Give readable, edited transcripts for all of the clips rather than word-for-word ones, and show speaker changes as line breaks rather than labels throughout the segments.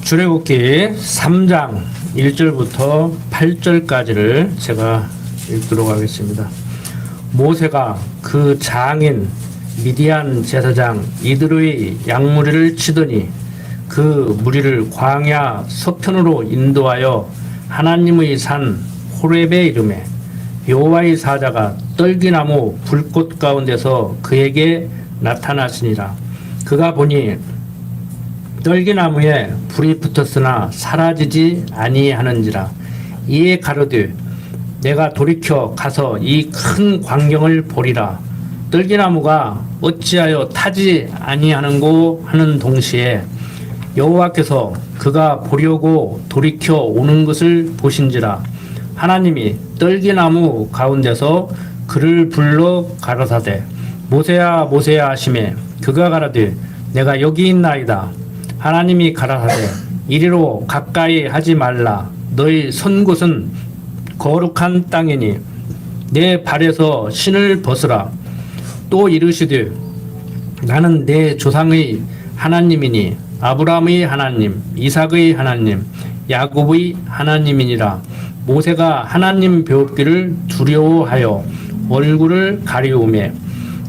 출애굽기 3장 1절부터 8절까지를 제가 읽도록 하겠습니다. 모세가 그 장인 미디안 제사장 이드로의 양무리를 치더니 그 무리를 광야 서편으로 인도하여 하나님의 산 호렙에 이르매 여호와의 사자가 떨기나무 불꽃 가운데서 그에게 나타나시니라. 그가 보니 떨기나무에 불이 붙었으나 사라지지 아니하는지라. 이에 가로되 내가 돌이켜 가서 이 큰 광경을 보리라. 떨기나무가 어찌하여 타지 아니하는고 하는 동시에 여호와께서 그가 보려고 돌이켜 오는 것을 보신지라. 하나님이 떨기나무 가운데서 그를 불러 가라사대 모세야 모세야 하시매 그가 가라되 내가 여기 있나이다. 하나님이 가라사대 이리로 가까이 하지 말라. 너희 선 곳은 거룩한 땅이니 내 발에서 신을 벗으라. 또 이르시되 나는 내 조상의 하나님이니 아브라함의 하나님 이삭의 하나님 야곱의 하나님이니라. 모세가 하나님 배웁기를 두려워하여 얼굴을 가리우매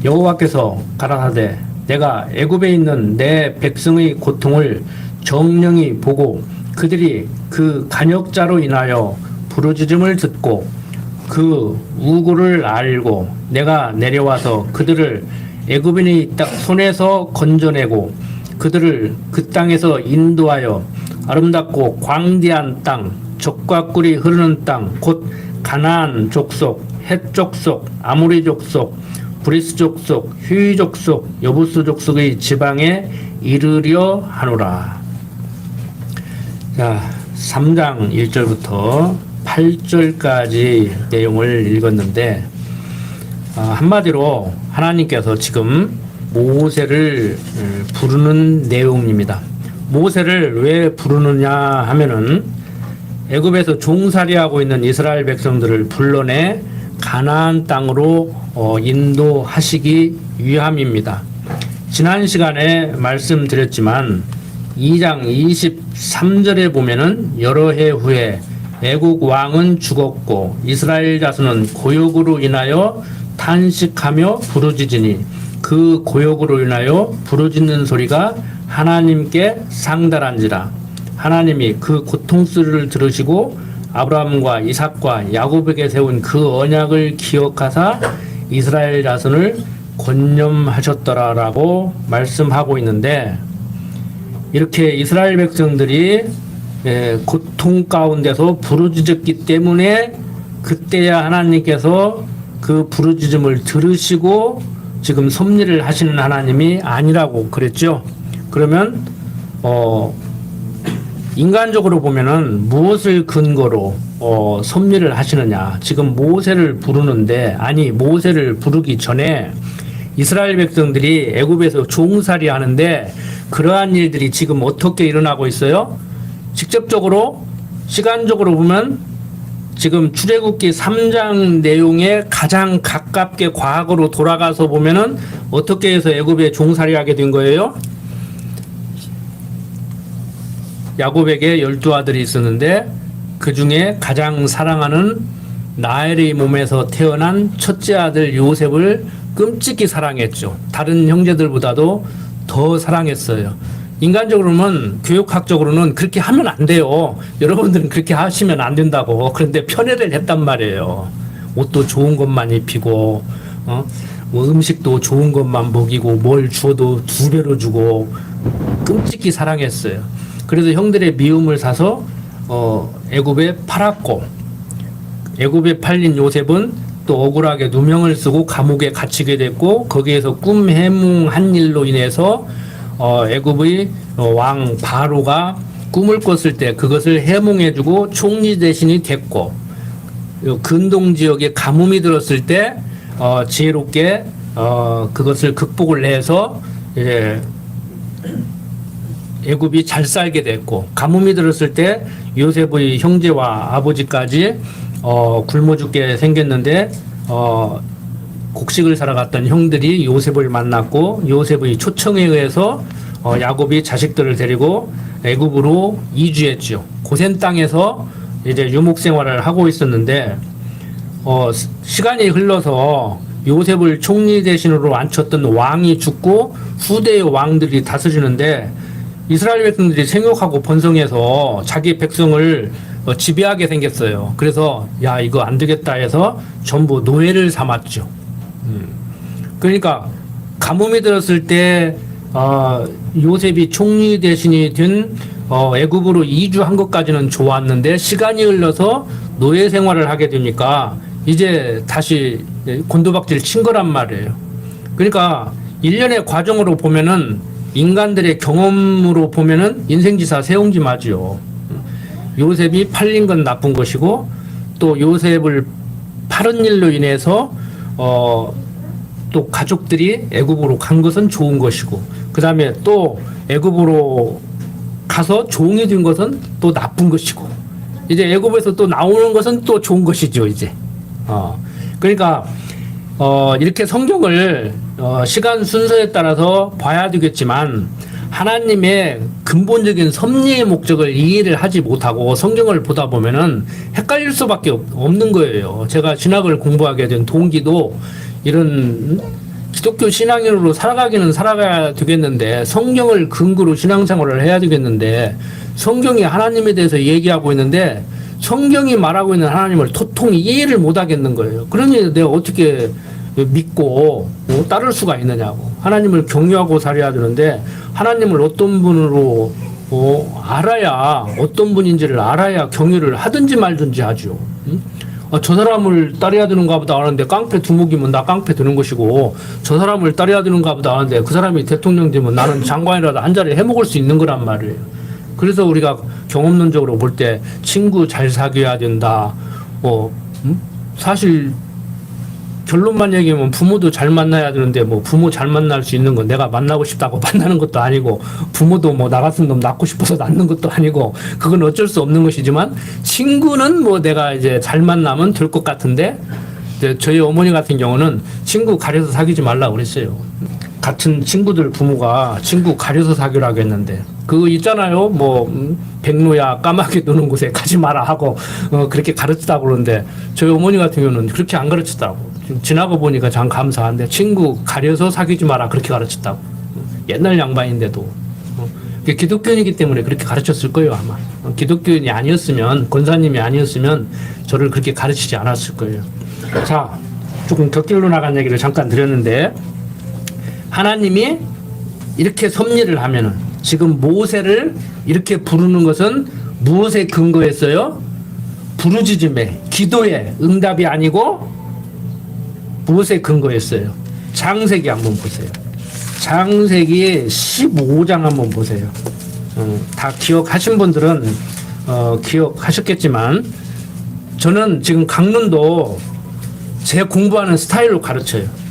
여호와께서 가라사대 내가 애굽에 있는 내 백성의 고통을 정령히 보고 그들이 그 간역자로 인하여 부르짖음을 듣고 그 우고를 알고 내가 내려와서 그들을 애굽인의 손에서 건져내고 그들을 그 땅에서 인도하여 아름답고 광대한 땅 젖과 꿀이 흐르는 땅 곧 가나안 족속 헷 족속 아모리 족속 브리스 족속 휴이 족속 여부스 족속의 지방에 이르려 하노라. 자, 3장 1절부터 8절까지 내용을 읽었는데 한마디로 하나님께서 지금 모세를 부르는 내용입니다. 모세를 왜 부르느냐 하면은 애굽에서 종살이하고 있는 이스라엘 백성들을 불러내 가나안 땅으로 인도하시기 위함입니다. 지난 시간에 말씀드렸지만 2장 23절에 보면은 여러 해 후에 애국 왕은 죽었고 이스라엘 자손은 고역으로 인하여 탄식하며 부르짖으니 그 고역으로 인하여 부르짖는 소리가 하나님께 상달한지라. 하나님이 그 고통소리를 들으시고 아브라함과 이삭과 야곱에게 세운 그 언약을 기억하사 이스라엘 자손을 권념하셨더라라고 말씀하고 있는데, 이렇게 이스라엘 백성들이 고통 가운데서 부르짖었기 때문에 그때야 하나님께서 그 부르짖음을 들으시고 지금 섭리를 하시는 하나님이 아니라고 그랬죠. 그러면 인간적으로 보면은 무엇을 근거로 섭리를 하시느냐. 지금 모세를 부르는데, 아니 모세를 부르기 전에 이스라엘 백성들이 애굽에서 종살이 하는데 그러한 일들이 지금 어떻게 일어나고 있어요? 직접적으로 시간적으로 보면 지금 출애굽기 3장 내용에 가장 가깝게 과거로 돌아가서 보면은 어떻게 해서 애굽에 종살이하게 된 거예요? 야곱에게 12아들이 있었는데 그 중에 가장 사랑하는 라헬의 몸에서 태어난 첫째 아들 요셉을 끔찍히 사랑했죠. 다른 형제들보다도 더 사랑했어요. 인간적으로는, 교육학적으로는 그렇게 하면 안 돼요. 여러분들은 그렇게 하시면 안 된다고. 그런데 편애를 했단 말이에요. 옷도 좋은 것만 입히고 뭐 음식도 좋은 것만 먹이고 뭘 주어도 2배로 주고 끔찍히 사랑했어요. 그래서 형들의 미움을 사서 애굽에 팔았고, 애굽에 팔린 요셉은 또 억울하게 누명을 쓰고 감옥에 갇히게 됐고, 거기에서 꿈 해몽한 일로 인해서 애굽의 왕 바로가 꿈을 꿨을 때 그것을 해몽해주고 총리 대신이 됐고, 근동 지역에 가뭄이 들었을 때 지혜롭게 그것을 극복을 해서 이제 애굽이 잘 살게 됐고, 가뭄이 들었을 때 요셉의 형제와 아버지까지 굶어 죽게 생겼는데 곡식을 사러 갔던 형들이 요셉을 만났고, 요셉의 초청에 의해서 야곱이 자식들을 데리고 애굽으로 이주했죠. 고센 땅에서 이제 유목 생활을 하고 있었는데 시간이 흘러서 요셉을 총리 대신으로 앉혔던 왕이 죽고 후대의 왕들이 다스리는데 이스라엘 백성들이 생육하고 번성해서 자기 백성을 지배하게 생겼어요. 그래서 야 이거 안 되겠다 해서 전부 노예를 삼았죠. 그러니까 가뭄이 들었을 때 요셉이 총리 대신이 된 애굽으로 이주한 것까지는 좋았는데 시간이 흘러서 노예 생활을 하게 되니까 이제 다시 곤두박질 친 거란 말이에요. 그러니까 일련의 과정으로 보면은 인간들의 경험으로 보면은 인생지사 세옹지 맞지요. 요셉이 팔린 건 나쁜 것이고 또 요셉을 팔은 일로 인해서 또 가족들이 애굽으로 간 것은 좋은 것이고 그 다음에 또 애굽으로 가서 종이 된 것은 또 나쁜 것이고 이제 애굽에서 또 나오는 것은 또 좋은 것이죠 이제. 그러니까 이렇게 성경을 시간 순서에 따라서 봐야 되겠지만 하나님의 근본적인 섭리의 목적을 이해를 하지 못하고 성경을 보다 보면은 헷갈릴 수밖에 없는 거예요. 제가 신학을 공부하게 된 동기도 이런 기독교 신앙인으로 살아가기는 살아가야 되겠는데 성경을 근거로 신앙생활을 해야 되겠는데 성경이 하나님에 대해서 얘기하고 있는데 성경이 말하고 있는 하나님을 도통 이해를 못 하겠는 거예요. 그러니 내가 어떻게 믿고 따를 수가 있느냐고. 하나님을 경외하고 살아야 되는데 하나님을 어떤 분으로 알아야 어떤 분인지를 알아야 경외를 하든지 말든지 하죠. 저 사람을 따라야 되는가 보다 하는데 깡패 두목이면 나 깡패 되는 것이고 저 사람을 따라야 되는가 보다 하는데 그 사람이 대통령 되면 나는 장관이라도 한 자리 해먹을 수 있는 거란 말이에요. 그래서 우리가 경험론적으로 볼 때 친구 잘 사귀어야 된다. 사실 결론만 얘기하면 부모도 잘 만나야 되는데 뭐 부모 잘 만날 수 있는 건 내가 만나고 싶다고 만나는 것도 아니고 부모도 뭐 나 같은 놈 낳고 싶어서 낳는 것도 아니고 그건 어쩔 수 없는 것이지만 친구는 뭐 내가 이제 잘 만나면 될 것 같은데 저희 어머니 같은 경우는 친구 가려서 사귀지 말라고 그랬어요. 같은 친구들 부모가 친구 가려서 사귀라고 했는데 그거 있잖아요. 뭐 백로야 까마귀 노는 곳에 가지 마라 하고 그렇게 가르치다고 그러는데 저희 어머니 같은 경우는 그렇게 안 가르치더라고. 지나고 보니까 참 감사한데 친구 가려서 사귀지 마라 그렇게 가르쳤다고. 옛날 양반인데도 기독교인이기 때문에 그렇게 가르쳤을 거예요 아마. 기독교인이 아니었으면 권사님이 아니었으면 저를 그렇게 가르치지 않았을 거예요. 자, 조금 격길로 나간 얘기를 잠깐 드렸는데 하나님이 이렇게 섭리를 하면은 지금 모세를 이렇게 부르는 것은 무엇에 근거했어요? 부르짖음에 기도에 응답이 아니고 무엇에 근거했어요? 창세기 한번 보세요. 창세기 15장 한번 보세요. 다 기억하신 분들은 기억하셨겠지만 저는 지금 강론도 제 공부하는 스타일로 가르쳐요.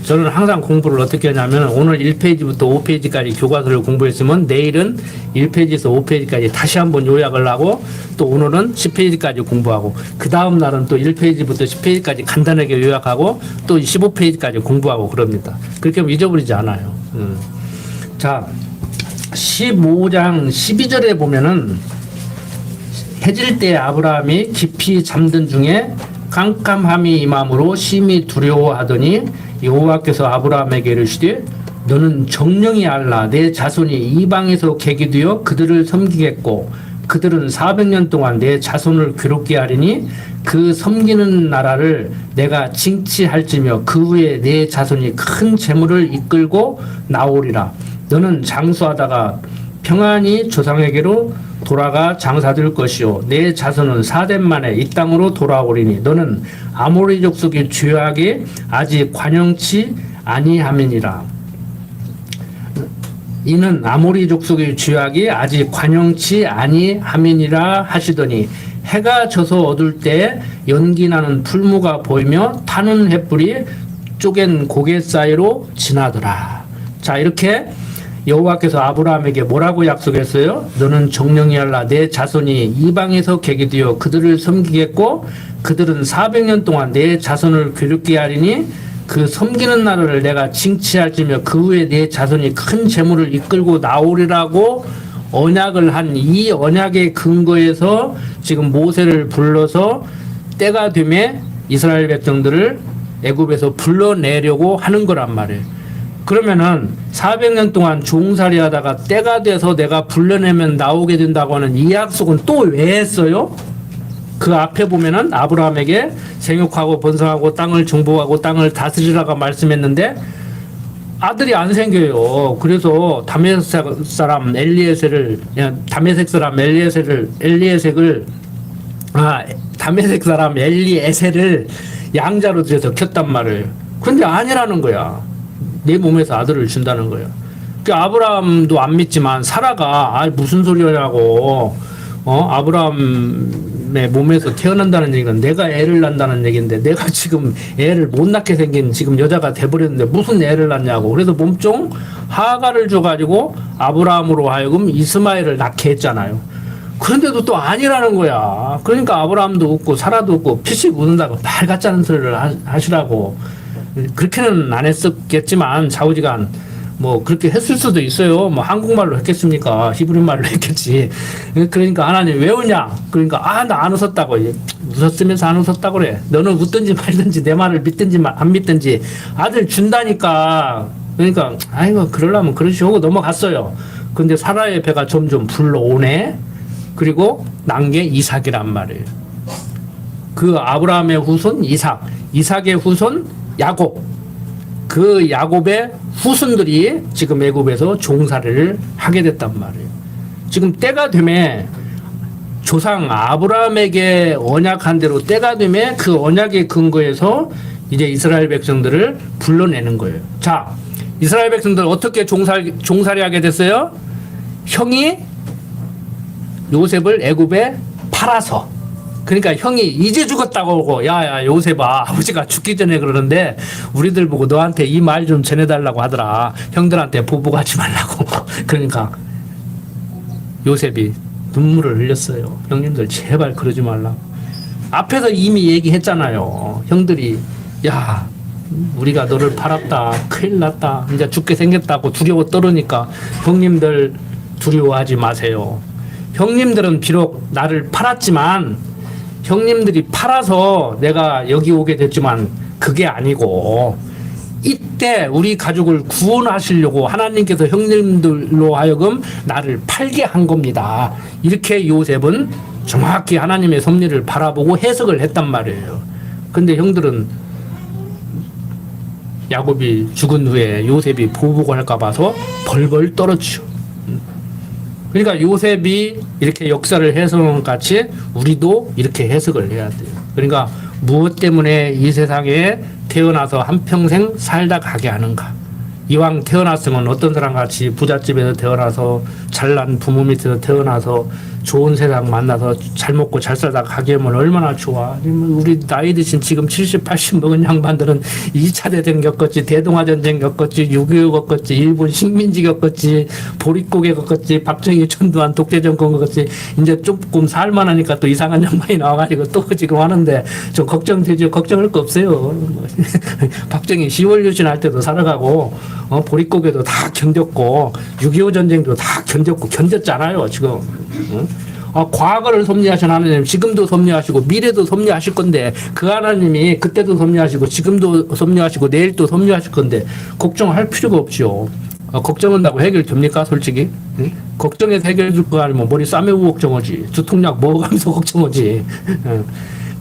저는 항상 공부를 어떻게 하냐면 오늘 1페이지부터 5페이지까지 교과서를 공부했으면 내일은 1페이지에서 5페이지까지 다시 한번 요약을 하고 또 오늘은 10페이지까지 공부하고 그 다음 날은 또 1페이지부터 10페이지까지 간단하게 요약하고 또 15페이지까지 공부하고 그럽니다. 그렇게 하면 잊어버리지 않아요. 자, 15장 12절에 보면은 해질 때 아브라함이 깊이 잠든 중에 깜깜함이 임함으로 심히 두려워하더니 여호와께서 아브라함에게 이르시되 너는 정령이 알라 내 자손이 이방에서 계기되어 그들을 섬기겠고 그들은 400년 동안 내 자손을 괴롭게 하리니 그 섬기는 나라를 내가 징치할지며 그 후에 내 자손이 큰 재물을 이끌고 나오리라. 너는 장수하다가 평안히 조상에게로 돌아가 장사될 것이요 내 자손은 4대 만에 이 땅으로 돌아오리니 너는 아모리 족속의 죄악이 아직 관영치 아니함이니라. 이는 아모리 족속의 죄악이 아직 관영치 아니함이니라 하시더니 해가 져서 어둘 때 연기나는 풀무가 보이며 타는 횃불이 쪼갠 고개 사이로 지나더라. 자, 이렇게 여호와께서 아브라함에게 뭐라고 약속했어요? 너는 정령이 알라 내 자손이 이방에서 계기되어 그들을 섬기겠고 그들은 400년 동안 내 자손을 괴롭게 하리니 그 섬기는 나라를 내가 징치할지며 그 후에 내 자손이 큰 재물을 이끌고 나오리라고 언약을 한 이 언약의 근거에서 지금 모세를 불러서 때가 되면 이스라엘 백성들을 애굽에서 불러내려고 하는 거란 말이에요. 그러면은 400년 동안 종살이 하다가 때가 돼서 내가 불러내면 나오게 된다고 하는 이 약속은 또 왜 했어요? 그 앞에 보면은 아브라함에게 생육하고 번성하고 땅을 정복하고 땅을 다스리라고 말씀했는데 아들이 안 생겨요. 그래서 다메섹 사람 엘리에셀을 다메섹 사람 엘리에셀을 양자로 들여서 켰단 말이에요. 근데 아니라는 거야. 내 몸에서 아들을 준다는 거예요. 그 아브라함도 안 믿지만 사라가 무슨 소리냐고 아브라함의 몸에서 태어난다는 얘기는 내가 애를 낳는다는 얘기인데 내가 지금 애를 못 낳게 생긴 지금 여자가 돼버렸는데 무슨 애를 낳냐고. 그래서 몸종 하가를 줘가지고 아브라함으로 하여금 이스마엘을 낳게 했잖아요. 그런데도 또 아니라는 거야. 그러니까 아브라함도 웃고 사라도 웃고 피식 웃는다고 말 같지 않은 소리를 하시라고. 그렇게는 안 했었겠지만 좌우지간 뭐 그렇게 했을 수도 있어요. 뭐 한국말로 했겠습니까? 히브리 말로 했겠지. 그러니까 하나님 왜 웃냐? 그러니까 나 안 웃었다고. 웃었으면서 안 웃었다고 그래. 너는 웃든지 말든지 내 말을 믿든지 안 믿든지 아들 준다니까. 그러니까 아이고 그러려면 그러시오 넘어갔어요. 근데 사라의 배가 점점 불러오네. 그리고 난 게 이삭이란 말이에요. 그 아브라함의 후손 이삭, 이삭의 후손 야곱. 그 야곱의 후손들이 지금 애굽에서 종살이를 하게 됐단 말이에요. 지금 때가 되면 조상 아브라함에게 언약한 대로 때가 되면 그 언약의 근거에서 이제 이스라엘 백성들을 불러내는 거예요. 자, 이스라엘 백성들 어떻게 종살이하게 됐어요? 형이 요셉을 애굽에 팔아서. 그러니까 형이 이제 죽었다고 하고 야 요셉아 아버지가 죽기 전에 그러는데 우리들 보고 너한테 이 말 좀 전해달라고 하더라. 형들한테 보복하지 말라고. 그러니까 요셉이 눈물을 흘렸어요. 형님들 제발 그러지 말라고. 앞에서 이미 얘기했잖아요. 형들이 야 우리가 너를 팔았다. 큰일 났다. 이제 죽게 생겼다고 두려워 떨으니까 형님들 두려워하지 마세요. 형님들은 비록 나를 팔았지만 형님들이 팔아서 내가 여기 오게 됐지만 그게 아니고 이때 우리 가족을 구원하시려고 하나님께서 형님들로 하여금 나를 팔게 한 겁니다. 이렇게 요셉은 정확히 하나님의 섭리를 바라보고 해석을 했단 말이에요. 근데 형들은 야곱이 죽은 후에 요셉이 보복할까 봐서 벌벌 떨었죠. 그러니까 요셉이 이렇게 역사를 해석한 같이 우리도 이렇게 해석을 해야 돼요. 그러니까 무엇 때문에 이 세상에 태어나서 한평생 살다 가게 하는가. 이왕 태어났으면 어떤 사람 같이 부잣집에서 태어나서 잘난 부모 밑에서 태어나서 좋은 세상 만나서 잘 먹고 잘 살다 가게 하면 얼마나 좋아. 우리 나이 드신 지금 70, 80 먹은 양반들은 2차 대전 겪었지, 대동아 전쟁 겪었지, 6.25 겪었지, 일본 식민지 겪었지, 보릿고개 겪었지, 박정희 전두환 독재 정권 겪었지. 이제 조금 살만하니까 또 이상한 양반이 나와가지고 또 지금 하는데 좀 걱정되죠. 걱정할 거 없어요. 박정희 10월 유신 할 때도 살아가고 보릿고개도 다 견뎠고 6.25 전쟁도 다 견뎠잖아요. 지금. 과거를 섭리하신 하나님 지금도 섭리하시고 미래도 섭리하실 건데 그 하나님이 그때도 섭리하시고 지금도 섭리하시고 내일도 섭리하실 건데 걱정할 필요가 없죠. 걱정한다고 해결됩니까 솔직히? 응? 걱정해서 해결될 거 아니면 머리 싸매고 걱정하지. 두통약 먹어가면서 걱정하지.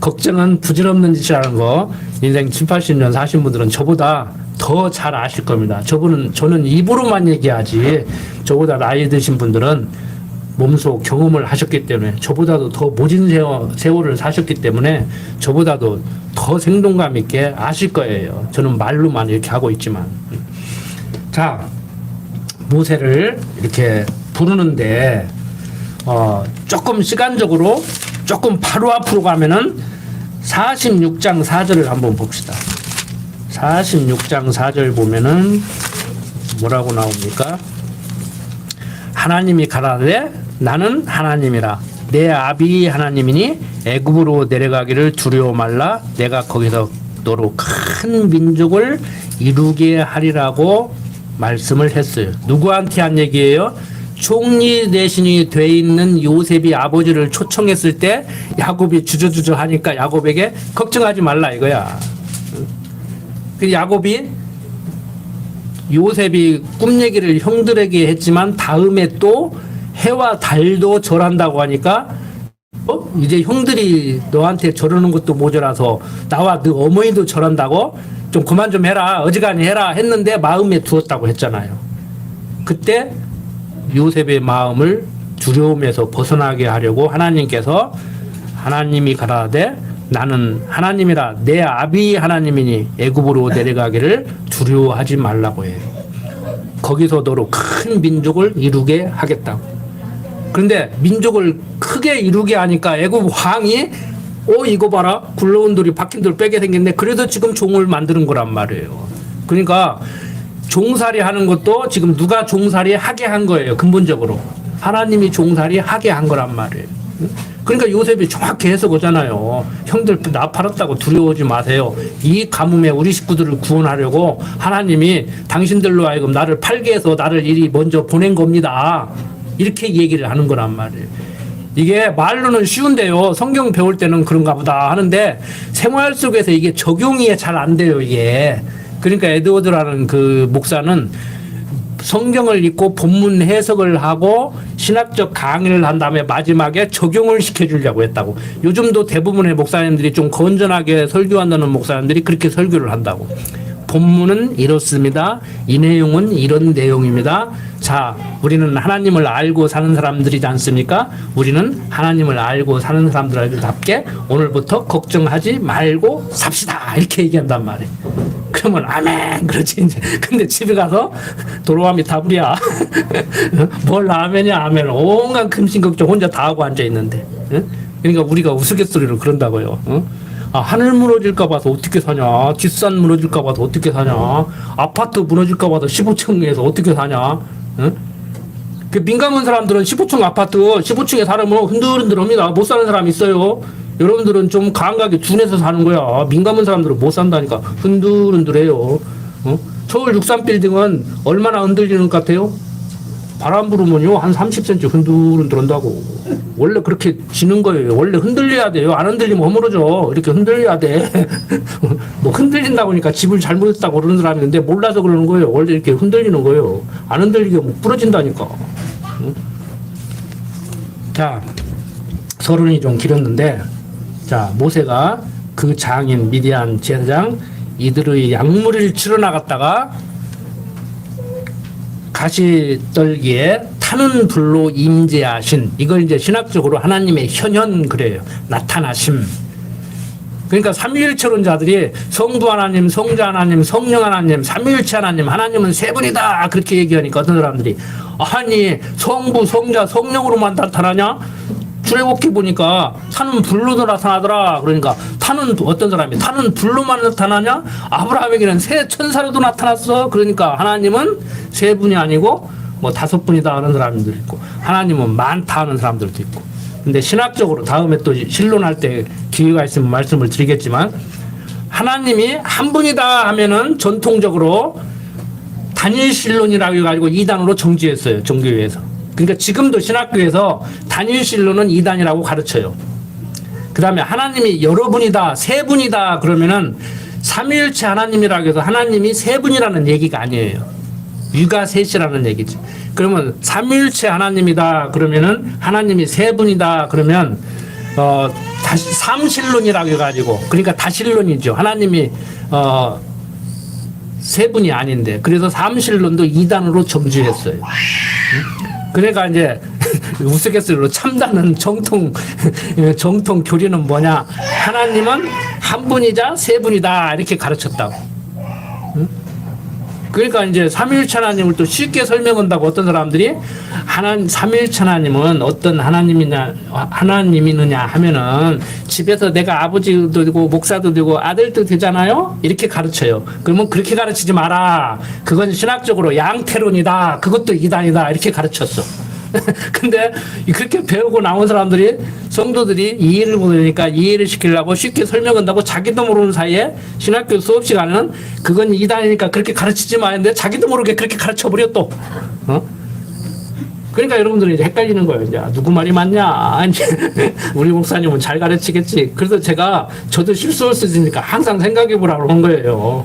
걱정은 부질없는 짓이라는 거 인생 7, 80년 사신 분들은 저보다 더 잘 아실 겁니다. 저는 입으로만 얘기하지 저보다 나이 드신 분들은 몸소 경험을 하셨기 때문에 저보다도 더 모진 세월을 사셨기 때문에 저보다도 더 생동감 있게 아실 거예요. 저는 말로만 이렇게 하고 있지만. 자, 모세를 이렇게 부르는데 조금 시간적으로 조금 바로 앞으로 가면은 46장 4절을 한번 봅시다. 46장 4절 보면은 뭐라고 나옵니까? 하나님이 가라되 나는 하나님이라 내 아비 하나님이니 애굽으로 내려가기를 두려워 말라 내가 거기서 너로 큰 민족을 이루게 하리라고 말씀을 했어요. 누구한테 한 얘기예요? 총리 대신이 돼 있는 요셉이 아버지를 초청했을 때 야곱이 주저주저 하니까 야곱에게 걱정하지 말라 이거야. 그 야곱이 요셉이 꿈 얘기를 형들에게 했지만 다음에 또 해와 달도 절한다고 하니까 이제 형들이 너한테 저러는 것도 모자라서 나와 너 어머니도 저런다고 좀 그만 좀 해라 어지간히 해라 했는데 마음에 두었다고 했잖아요. 그때 요셉의 마음을 두려움에서 벗어나게 하려고 하나님께서 하나님이 가라사대 나는 하나님이라 내 아비 하나님이니 애굽으로 내려가기를 두려워하지 말라고 해요. 거기서 너로 큰 민족을 이루게 하겠다고. 그런데 민족을 크게 이루게 하니까 애굽 왕이 이거 봐라 굴러온 돌이 박힌 돌 빼게 생겼네. 그래서 지금 종을 만드는 거란 말이에요. 그러니까 종살이 하는 것도 지금 누가 종살이 하게 한 거예요. 근본적으로 하나님이 종살이 하게 한 거란 말이에요. 그러니까 요셉이 정확히 해석하잖아요. 형들 나 팔았다고 두려워하지 마세요. 이 가뭄에 우리 식구들을 구원하려고 하나님이 당신들로 하여금 나를 팔게 해서 나를 이리 먼저 보낸 겁니다. 이렇게 얘기를 하는 거란 말이에요. 이게 말로는 쉬운데요. 성경 배울 때는 그런가 보다 하는데 생활 속에서 이게 적용이 잘 안 돼요. 이게. 그러니까 에드워드라는 그 목사는 성경을 읽고 본문 해석을 하고 신학적 강의를 한 다음에 마지막에 적용을 시켜주려고 했다고. 요즘도 대부분의 목사님들이 좀 건전하게 설교한다는 목사님들이 그렇게 설교를 한다고. 본문은 이렇습니다. 이 내용은 이런 내용입니다. 자, 우리는 하나님을 알고 사는 사람들이지 않습니까? 우리는 하나님을 알고 사는 사람들답게 오늘부터 걱정하지 말고 삽시다. 이렇게 얘기한단 말이에요. 그러면 아멘 그렇지 이제. 근데 집에 가서 도로아미 다불이야. 뭘 아멘이야 아멘. 온갖 금신걱정 혼자 다 하고 앉아 있는데. 그러니까 우리가 우스갯소리로 그런다고요. 하늘 무너질까 봐서 어떻게 사냐. 뒷산 무너질까 봐서 어떻게 사냐. 아파트 무너질까 봐서 15층에서 어떻게 사냐. 그 민감한 사람들은 15층 아파트 15층에 살면 흔들흔들합니다. 못 사는 사람 있어요. 여러분들은 좀 감각이 둔해서 사는 거야. 민감한 사람들은 못 산다니까. 흔들흔들해요. 서울 63빌딩은 얼마나 흔들리는 것 같아요? 바람 불으면요 한 30cm 흔들흔들한다고. 원래 그렇게 지는 거예요. 원래 흔들려야 돼요. 안 흔들리면 허물어져. 이렇게 흔들려야 돼. 뭐 흔들린다고 하니까 집을 잘못했다고 그러는 사람이 있는데 몰라서 그러는 거예요. 원래 이렇게 흔들리는 거예요. 안 흔들리게 뭐 부러진다니까. 자, 서론이 좀 길었는데, 자, 모세가 그 장인 미디안 제사장 이들의 약물을 치러 나갔다가 가시떨기에 타는 불로 임재하신, 이걸 이제 신학적으로 하나님의 현현 그래요. 나타나심. 그러니까 삼위일체론자들이 성부 하나님, 성자 하나님, 성령 하나님, 삼위일체 하나님, 하나님은 세 분이다 그렇게 얘기하니까 어떤 사람들이 아니 성부, 성자, 성령으로만 나타나냐? 출애굽기 보니까 타는 불로도 나타나더라. 그러니까 타는 어떤 사람이 타는 불로만 나타나냐? 아브라함에게는 새 천사로도 나타났어. 그러니까 하나님은 세 분이 아니고 뭐 다섯 분이다 하는 사람들도 있고 하나님은 많다 하는 사람들도 있고. 근데 신학적으로 다음에 또 신론할 때 기회가 있으면 말씀을 드리겠지만 하나님이 한 분이다 하면은 전통적으로 단일 신론이라고 해가지고 2단으로 정지했어요. 종교회에서. 그러니까 지금도 신학교에서 단일신론은 2단이라고 가르쳐요. 그 다음에 하나님이 여러 분이다, 세 분이다 그러면은 삼위일체 하나님이라고 해서 하나님이 세 분이라는 얘기가 아니에요. 유가 셋이라는 얘기죠. 그러면 삼위일체 하나님이다 그러면은 하나님이 세 분이다 그러면 다시 삼신론이라고 해가지고 그러니까 다신론이죠. 하나님이 세 분이 아닌데 그래서 삼신론도 2단으로 정지했어요. 그러니까 이제 우스갯소리로 참다는 정통 교리는 뭐냐? 하나님은 한 분이자 세 분이다 이렇게 가르쳤다고. 그러니까 이제 삼위일체 하나님을 또 쉽게 설명한다고 어떤 사람들이 삼위일체 하나님은 어떤 하나님이느냐 하면은 집에서 내가 아버지도 되고 목사도 되고 아들도 되잖아요. 이렇게 가르쳐요. 그러면 그렇게 가르치지 마라. 그건 신학적으로 양태론이다. 그것도 이단이다. 이렇게 가르쳤어. 근데 그렇게 배우고 나온 사람들이 성도들이 이해를 못하니까 이해를 시키려고 쉽게 설명한다고 자기도 모르는 사이에 신학교 수업 시간은 그건 이단이니까 그렇게 가르치지 마 했는데 자기도 모르게 그렇게 가르쳐버려 또. 그러니까 여러분들이 이제 헷갈리는 거예요. 이제 누구 말이 맞냐? 이제 우리 목사님은 잘 가르치겠지. 그래서 저도 실수할 수 있으니까 항상 생각해 보라고 한 거예요.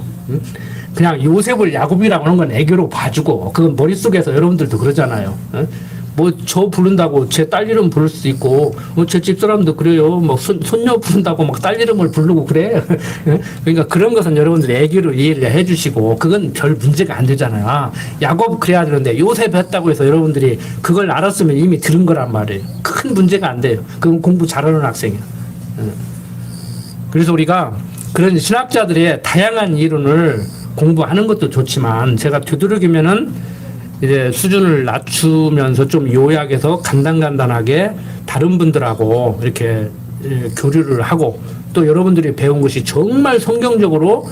그냥 요셉을 야곱이라고 하는 건 애교로 봐주고, 그건 머릿속에서 여러분들도 그러잖아요. 뭐 저 부른다고 제 딸 이름 부를 수도 있고, 제 집사람도 그래요. 뭐 손녀 부른다고 막 딸 이름을 부르고 그래. 그러니까 그런 것은 여러분들이 애교로 이해를 해주시고, 그건 별 문제가 안 되잖아요. 아, 야곱 그래야 되는데 요셉 했다고 해서 여러분들이 그걸 알았으면 이미 들은 거란 말이에요. 큰 문제가 안 돼요. 그건 공부 잘하는 학생이에요. 그래서 우리가 그런 신학자들의 다양한 이론을 공부하는 것도 좋지만, 제가 되도록이면은 이제 수준을 낮추면서 좀 요약해서 간단하게 다른 분들하고 이렇게 교류를 하고, 또 여러분들이 배운 것이 정말 성경적으로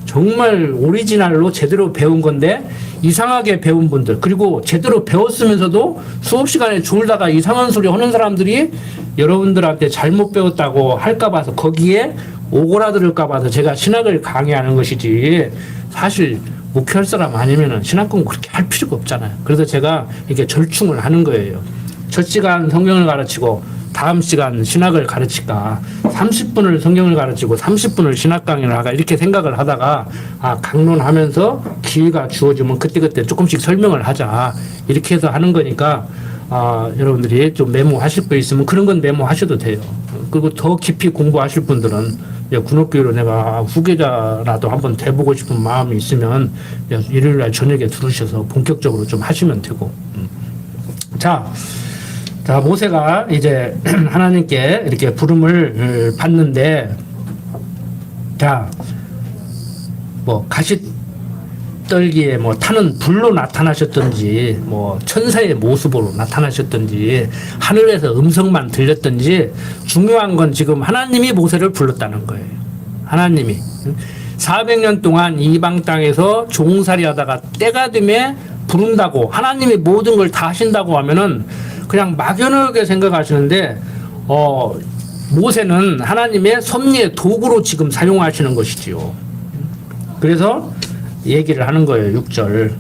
정말 오리지널로 제대로 배운 건데 이상하게 배운 분들, 그리고 제대로 배웠으면서도 수업 시간에 졸다가 이상한 소리 하는 사람들이 여러분들한테 잘못 배웠다고 할까 봐서, 거기에 오고라들을까 봐서 제가 신학을 강의하는 것이지, 사실 목회할 사람 아니면은 신학 공부 그렇게 할 필요가 없잖아요. 그래서 제가 이렇게 절충을 하는 거예요. 첫 시간 성경을 가르치고 다음 시간 신학을 가르칠까, 30분을 성경을 가르치고 30분을 신학 강의를 하가, 이렇게 생각을 하다가 강론하면서 기회가 주어지면 그때그때 조금씩 설명을 하자, 이렇게 해서 하는 거니까 여러분들이 좀 메모하실 거 있으면 그런 건 메모하셔도 돼요. 그리고 더 깊이 공부하실 분들은 군옥교회로 내가 후계자라도 한번 돼보고 싶은 마음이 있으면 일요일날 저녁에 들으셔서 본격적으로 좀 하시면 되고. 자, 모세가 이제 하나님께 이렇게 부름을 받는데, 뭐 가시떨기에 뭐 타는 불로 나타나셨던지, 뭐 천사의 모습으로 나타나셨던지, 하늘에서 음성만 들렸던지, 중요한 건 지금 하나님이 모세를 불렀다는 거예요. 하나님이 400년 동안 이방 땅에서 종살이 하다가 때가 되면 부른다고, 하나님이 모든 걸 다 하신다고 하면은 그냥 막연하게 생각하시는데, 모세는 하나님의 섭리의 도구로 지금 사용하시는 것이지요. 그래서 얘기를 하는 거예요. 6절.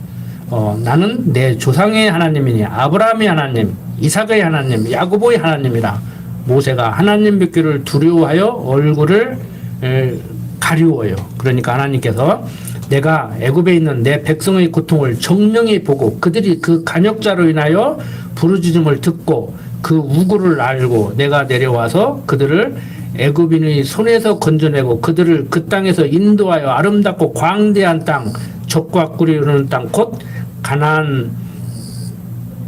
나는 내 조상의 하나님이니 아브라함의 하나님, 이삭의 하나님, 야고보의 하나님이라. 모세가 하나님 뵙기를 두려워하여 얼굴을 가리워요. 그러니까 하나님께서 내가 애굽에 있는 내 백성의 고통을 정령히 보고 그들이 그 간역자로 인하여 부르짖음을 듣고 그 우구를 알고 내가 내려와서 그들을 애굽인의 손에서 건져내고 그들을 그 땅에서 인도하여 아름답고 광대한 땅, 젖과 꿀이 흐르는 땅, 곧 가나안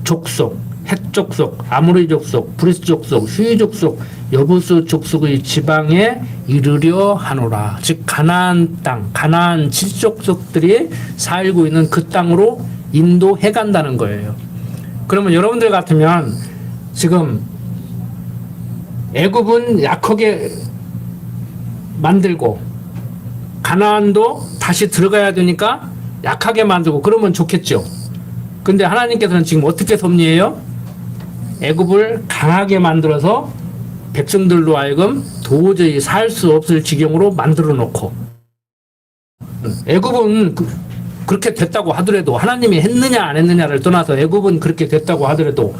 족속, 헷 족속, 아모리 족속, 브리스 족속, 휘 족속, 여부스 족속의 지방에 이르려 하노라. 즉 가나안 땅, 가나안 7족속들이 살고 있는 그 땅으로 인도해 간다는 거예요. 그러면 여러분들 같으면 지금 애굽은 약하게 만들고 가나안도 다시 들어가야 되니까 약하게 만들고 그러면 좋겠죠. 근데 하나님께서는 지금 어떻게 섭리해요? 애굽을 강하게 만들어서 백성들로 하여금 도저히 살 수 없을 지경으로 만들어 놓고, 애굽은 그렇게 됐다고 하더라도, 하나님이 했느냐 안 했느냐를 떠나서 애굽은 그렇게 됐다고 하더라도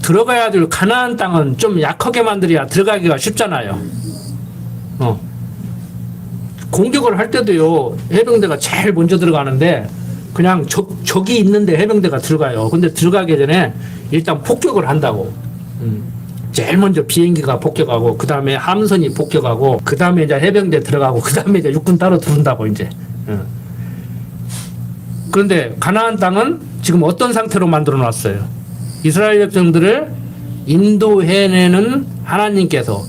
들어가야 될 가나안 땅은 좀 약하게 만들어야 들어가기가 쉽잖아요. 공격을 할 때도요, 해병대가 제일 먼저 들어가는데 그냥 적이 있는데 해병대가 들어가요. 근데 들어가기 전에 일단 폭격을 한다고. 제일 먼저 비행기가 폭격하고, 그 다음에 함선이 폭격하고, 그 다음에 이제 해병대 들어가고, 그 다음에 이제 육군 따로 들어온다고 이제. 그런데 가나안 땅은 지금 어떤 상태로 만들어 놨어요? 이스라엘 백성들을 인도해내는 하나님께서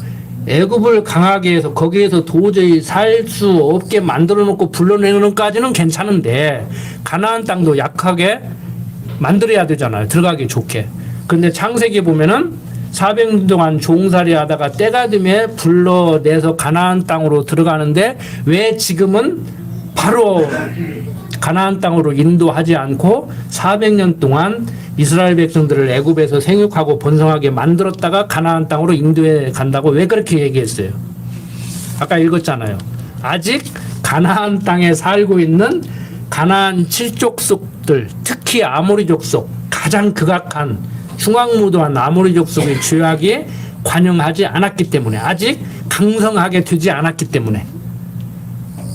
애굽을 강하게 해서 거기에서 도저히 살 수 없게 만들어 놓고 불러내는 것까지는 괜찮은데, 가나안 땅도 약하게 만들어야 되잖아요. 들어가기 좋게. 그런데 창세기 보면은 400년 동안 종살이 하다가 때가 되면 불러내서 가나안 땅으로 들어가는데, 왜 지금은 바로 가나안 땅으로 인도하지 않고 400년 동안 이스라엘 백성들을 애굽에서 생육하고 번성하게 만들었다가 가나안 땅으로 인도해 간다고 왜 그렇게 얘기했어요? 아까 읽었잖아요. 아직 가나안 땅에 살고 있는 가나안 7족속들, 특히 아모리 족속, 가장 극악한 흉악무도한 아모리족 속의 죄악에 관영하지 않았기 때문에, 아직 강성하게 되지 않았기 때문에.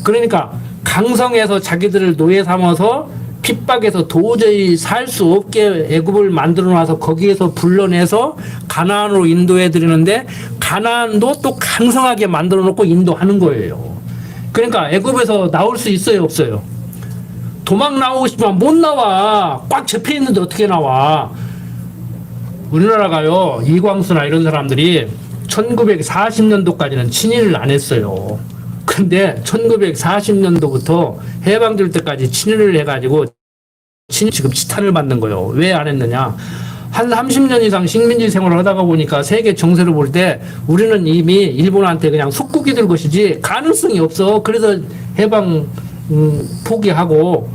그러니까 강성해서 자기들을 노예 삼아서 핍박해서 도저히 살 수 없게 애굽을 만들어 놔서 거기에서 불러내서 가나안으로 인도해 드리는데, 가나안도 또 강성하게 만들어 놓고 인도하는 거예요. 그러니까 애굽에서 나올 수 있어요, 없어요? 도망 나오고 싶으면 못 나와. 꽉 잡혀 있는데 어떻게 나와? 우리나라가요, 이광수나 이런 사람들이 1940년도까지는 친일을 안 했어요. 근데 1940년도부터 해방될 때까지 친일을 해가지고 지금 지탄을 받는 거예요. 왜 안 했느냐? 한 30년 이상 식민지 생활을 하다가 보니까 세계 정세를 볼 때 우리는 이미 일본한테 그냥 속국이 될 것이지 가능성이 없어. 그래서 해방 포기하고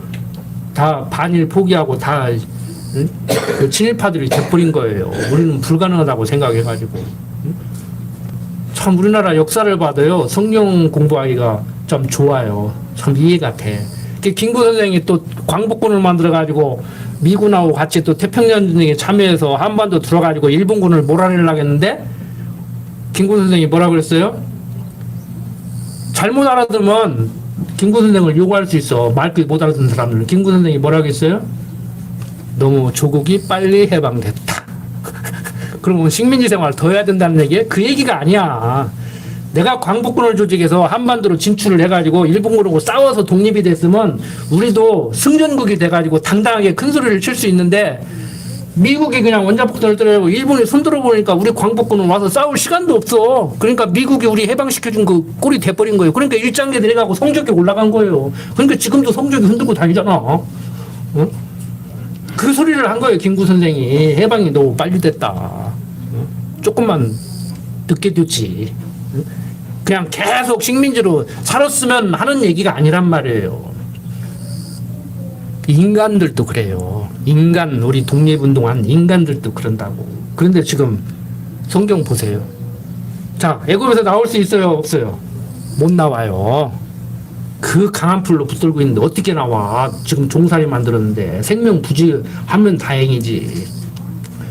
다 반일 포기하고 다 친일파들이 돼버린 거예요. 우리는 불가능하다고 생각해가지고. 참 우리나라 역사를 봐도요, 성경 공부하기가 참 좋아요. 참 이해가 돼. 김구 선생이 또 광복군을 만들어가지고 미군하고 같이 또 태평양 전쟁에 참여해서 한반도 들어가지고 일본군을 몰아내려고 했는데, 김구 선생이 뭐라 그랬어요? 잘못 알아들으면 김구 선생을 요구할 수 있어. 말귀 못 알아듣는 사람들은. 김구 선생이 뭐라고 했어요? 너무 조국이 빨리 해방됐다. 그러면 식민지 생활 더 해야 된다는 얘기예요? 그 얘기가 아니야. 내가 광복군을 조직해서 한반도로 진출을 해가지고 일본군하고 싸워서 독립이 됐으면 우리도 승전국이 돼가지고 당당하게 큰 소리를 칠 수 있는데, 미국이 그냥 원자폭탄을 때려고 일본이 손들어 보니까 우리 광복군은 와서 싸울 시간도 없어. 그러니까 미국이 우리 해방시켜준 그 꼴이 돼버린 거예요. 그러니까 일장계 내려가고 성적이 올라간 거예요. 그러니까 지금도 성적이 흔들고 다니잖아. 어? 그 소리를 한 거예요. 김구 선생이. 해방이 너무 빨리 됐다. 조금만 늦게 됐지. 그냥 계속 식민지로 살았으면 하는 얘기가 아니란 말이에요. 인간들도 그래요. 인간, 우리 독립운동한 인간들도 그런다고. 그런데 지금 성경 보세요. 자, 애굽에서 나올 수 있어요, 없어요? 못 나와요. 그 강한 풀로 붙들고 있는데 어떻게 나와? 지금 종살이 만들었는데. 생명 부지하면 다행이지.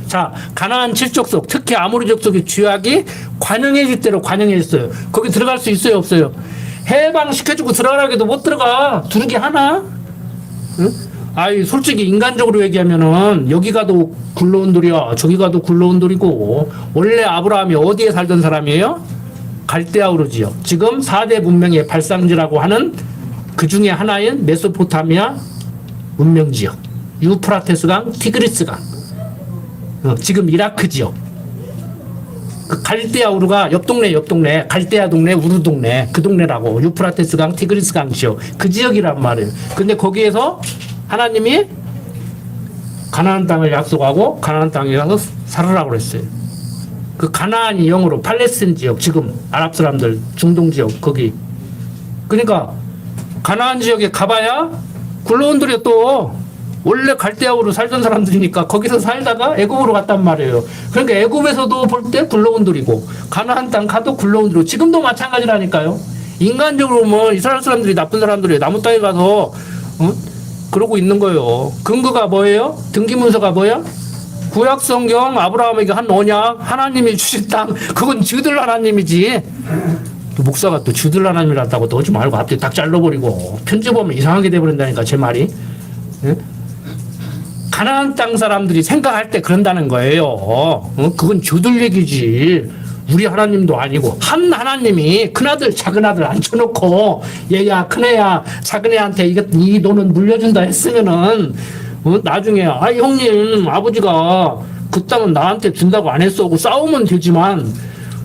자, 가나안 7족속, 특히 아모리족 속의 죄악이 관영해질 대로 관영했어요. 거기 들어갈 수 있어요, 없어요? 해방시켜주고 들어가라고 해도 못 들어가. 두르기 하나? 응? 아이, 솔직히 인간적으로 얘기하면은 여기 가도 굴러온 돌이야, 저기 가도 굴러온 돌이고. 원래 아브라함이 어디에 살던 사람이에요? 갈대아우르 지역. 지금 4대 문명의 발상지라고 하는 그 중에 하나인 메소포타미아 문명 지역. 유프라테스강, 티그리스강. 지금 이라크 지역. 그 갈대아우르가 옆 동네, 갈대아 동네, 우르 동네, 그 동네라고. 유프라테스강, 티그리스강 지역. 그 지역이란 말이에요. 근데 거기에서 하나님이 가나안 땅을 약속하고 가나안 땅에 가서 살으라고 그랬어요. 그 가나안이 영어로 팔레스틴 지역, 지금 아랍 사람들 중동 지역 거기. 그러니까 가나안 지역에 가봐야 굴러온들이 또 원래 갈대아우로 살던 사람들이니까 거기서 살다가 애굽으로 갔단 말이에요. 그러니까 애굽에서도 볼 때 굴러온들이고 가나안 땅 가도 굴러온들이고 지금도 마찬가지라니까요. 인간적으로 뭐 이스라엘 사람들이 나쁜 사람들이 나무 땅에 가서 그러고 있는 거예요. 근거가 뭐예요? 등기문서가 뭐야? 구약 성경 아브라함에게 한 언약, 하나님이 주신 땅, 그건 주들 하나님이지. 또 목사가 또 주들 하나님이란다고 넣지 말고 앞뒤 딱 잘라버리고 편집 보면 이상하게 돼버린다니까 제 말이. 예? 가나안 땅 사람들이 생각할 때 그런다는 거예요. 그건 주들 얘기지. 우리 하나님도 아니고 한 하나님이 큰아들 작은아들 앉혀놓고 얘야 큰애야 작은애한테 이 돈은 물려준다 했으면은 나중에 형님 아버지가 그 땅은 나한테 준다고 안 했어 하고 싸우면 되지만,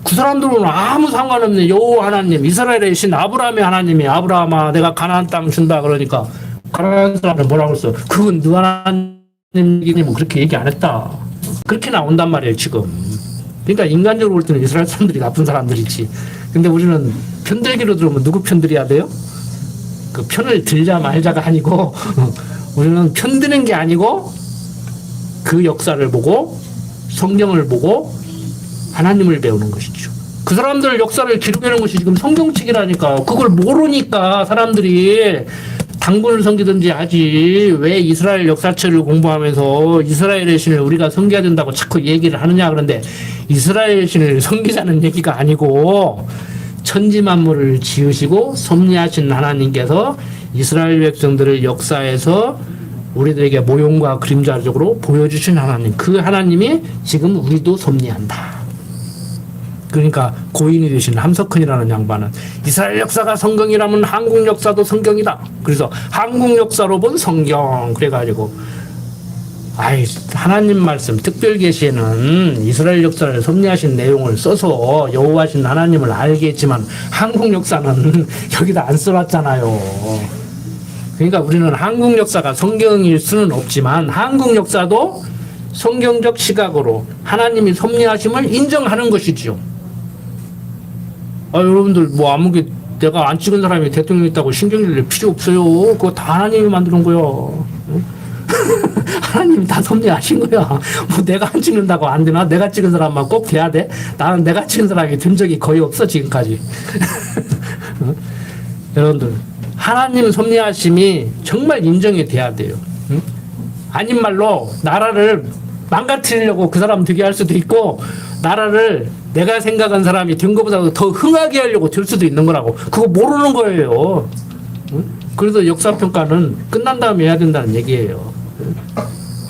그 사람들은 아무 상관없는 여호와 하나님, 이스라엘의 신 아브라함의 하나님이 아브라함아 내가 가나안 땅 준다 그러니까 가나안 사람들 뭐라고 했어? 그건 너 하나님이면 그렇게 얘기 안 했다. 그렇게 나온단 말이에요 지금. 그러니까 인간적으로 볼 때는 이스라엘 사람들이 나쁜 사람들이지. 근데 우리는 편들기로 들으면 누구 편들어야 돼요? 그 편을 들자 말자가 아니고 우리는 편드는 게 아니고 그 역사를 보고 성경을 보고 하나님을 배우는 것이죠. 그 사람들 역사를 기록하는 것이 지금 성경책이라니까. 그걸 모르니까 사람들이 당군을 섬기든지 하지 왜 이스라엘 역사책을 공부하면서 이스라엘의 신을 우리가 섬겨야 된다고 자꾸 얘기를 하느냐. 그런데 이스라엘 신을 섬기자는 얘기가 아니고 천지 만물을 지으시고 섭리하신 하나님께서 이스라엘 백성들을 역사에서 우리들에게 모형과 그림자적으로 보여주신 하나님, 그 하나님이 지금 우리도 섭리한다. 그러니까 고인이 되신 함석헌이라는 양반은 이스라엘 역사가 성경이라면 한국 역사도 성경이다. 그래서 한국 역사로 본 성경 그래가지고 하나님 말씀 특별계시에는 이스라엘 역사를 섭리하신 내용을 써서 여호와신 하나님을 알겠지만 한국 역사는 여기다 안 써놨잖아요. 그러니까 우리는 한국 역사가 성경일 수는 없지만 한국 역사도 성경적 시각으로 하나님이 섭리하심을 인정하는 것이지요. 여러분들 뭐 아무게 내가 안 찍은 사람이 대통령 있다고 신경 낼 필요 없어요. 그거 다 하나님이 만드는 거야. 하나님이 다 섭리하신 거야. 뭐 내가 안 찍는다고 안 되나? 내가 찍은 사람만 꼭 돼야 돼? 나는 내가 찍은 사람이 된 적이 거의 없어 지금까지. 여러분들 하나님 섭리하심이 정말 인정이 돼야 돼요. 아닌 말로 나라를 망가뜨리려고 그 사람 되게 할 수도 있고 나라를 내가 생각한 사람이 된 것보다 더 흥하게 하려고 될 수도 있는 거라고. 그거 모르는 거예요. 그래서 역사평가는 끝난 다음에 해야 된다는 얘기예요.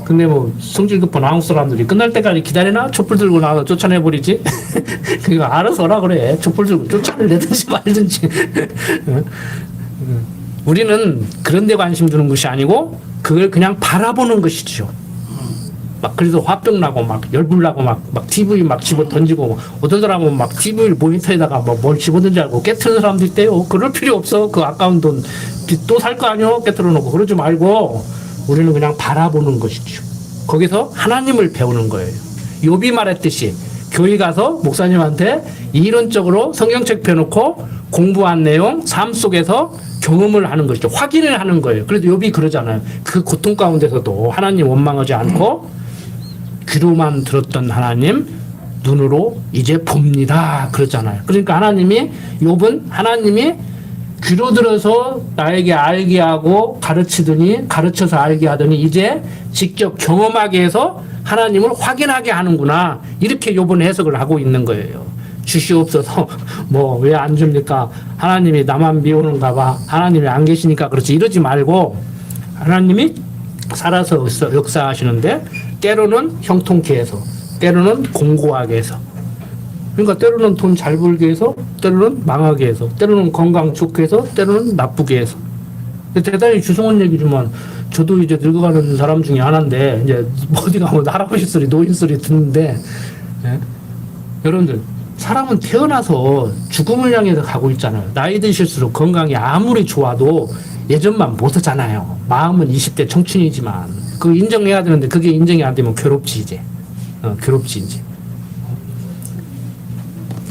근데 뭐 성질 급한 한국 사람들이 끝날 때까지 기다리나? 촛불 들고 나와서 쫓아내버리지? 그러니까 알아서 오라 그래. 촛불 들고 쫓아내든지 말든지. 우리는 그런 데 관심 두는 것이 아니고 그걸 그냥 바라보는 것이죠. 막 그래서 화병 나고 막 열불 나고 막 TV 막 집어 던지고 어떤 사람은 막 TV 모니터에다가 뭐 뭘 집어던지 알고 깨트리는 사람도 있대요. 그럴 필요 없어. 그 아까운 돈 또 살 거 아니요? 깨트려 놓고 그러지 말고 우리는 그냥 바라보는 것이죠. 거기서 하나님을 배우는 거예요. 욥이 말했듯이 교회 가서 목사님한테 이론적으로 성경책 펴놓고 공부한 내용 삶 속에서 경험을 하는 것이죠. 확인을 하는 거예요. 그래도 욥이 그러잖아요. 그 고통 가운데서도 하나님 원망하지 않고 귀로만 들었던 하나님 눈으로 이제 봅니다. 그러잖아요. 그러니까 욥은 하나님이 귀로 들어서 나에게 알게 하고 가르쳐서 알게 하더니 이제 직접 경험하게 해서 하나님을 확인하게 하는구나. 이렇게 욥은 해석을 하고 있는 거예요. 주시옵소서 뭐 왜 안 줍니까? 하나님이 나만 미우는가 봐. 하나님이 안 계시니까 그렇지. 이러지 말고 하나님이 살아서 역사하시는데 때로는 형통케 해서 때로는 공고하게 해서 그러니까 때로는 돈 잘 벌게 해서 때로는 망하게 해서 때로는 건강 좋게 해서 때로는 나쁘게 해서 대단히 죄송한 얘기지만 저도 이제 늙어가는 사람 중에 하나인데 이제 어디 가면 할아버지 소리 노인 소리 듣는데 여러분들 사람은 태어나서 죽음을 향해서 가고 있잖아요. 나이 드실수록 건강이 아무리 좋아도 예전만 못하잖아요. 마음은 20대 청춘이지만 그거 인정해야 되는데 그게 인정이 안 되면 괴롭지 이제. 괴롭지 이제.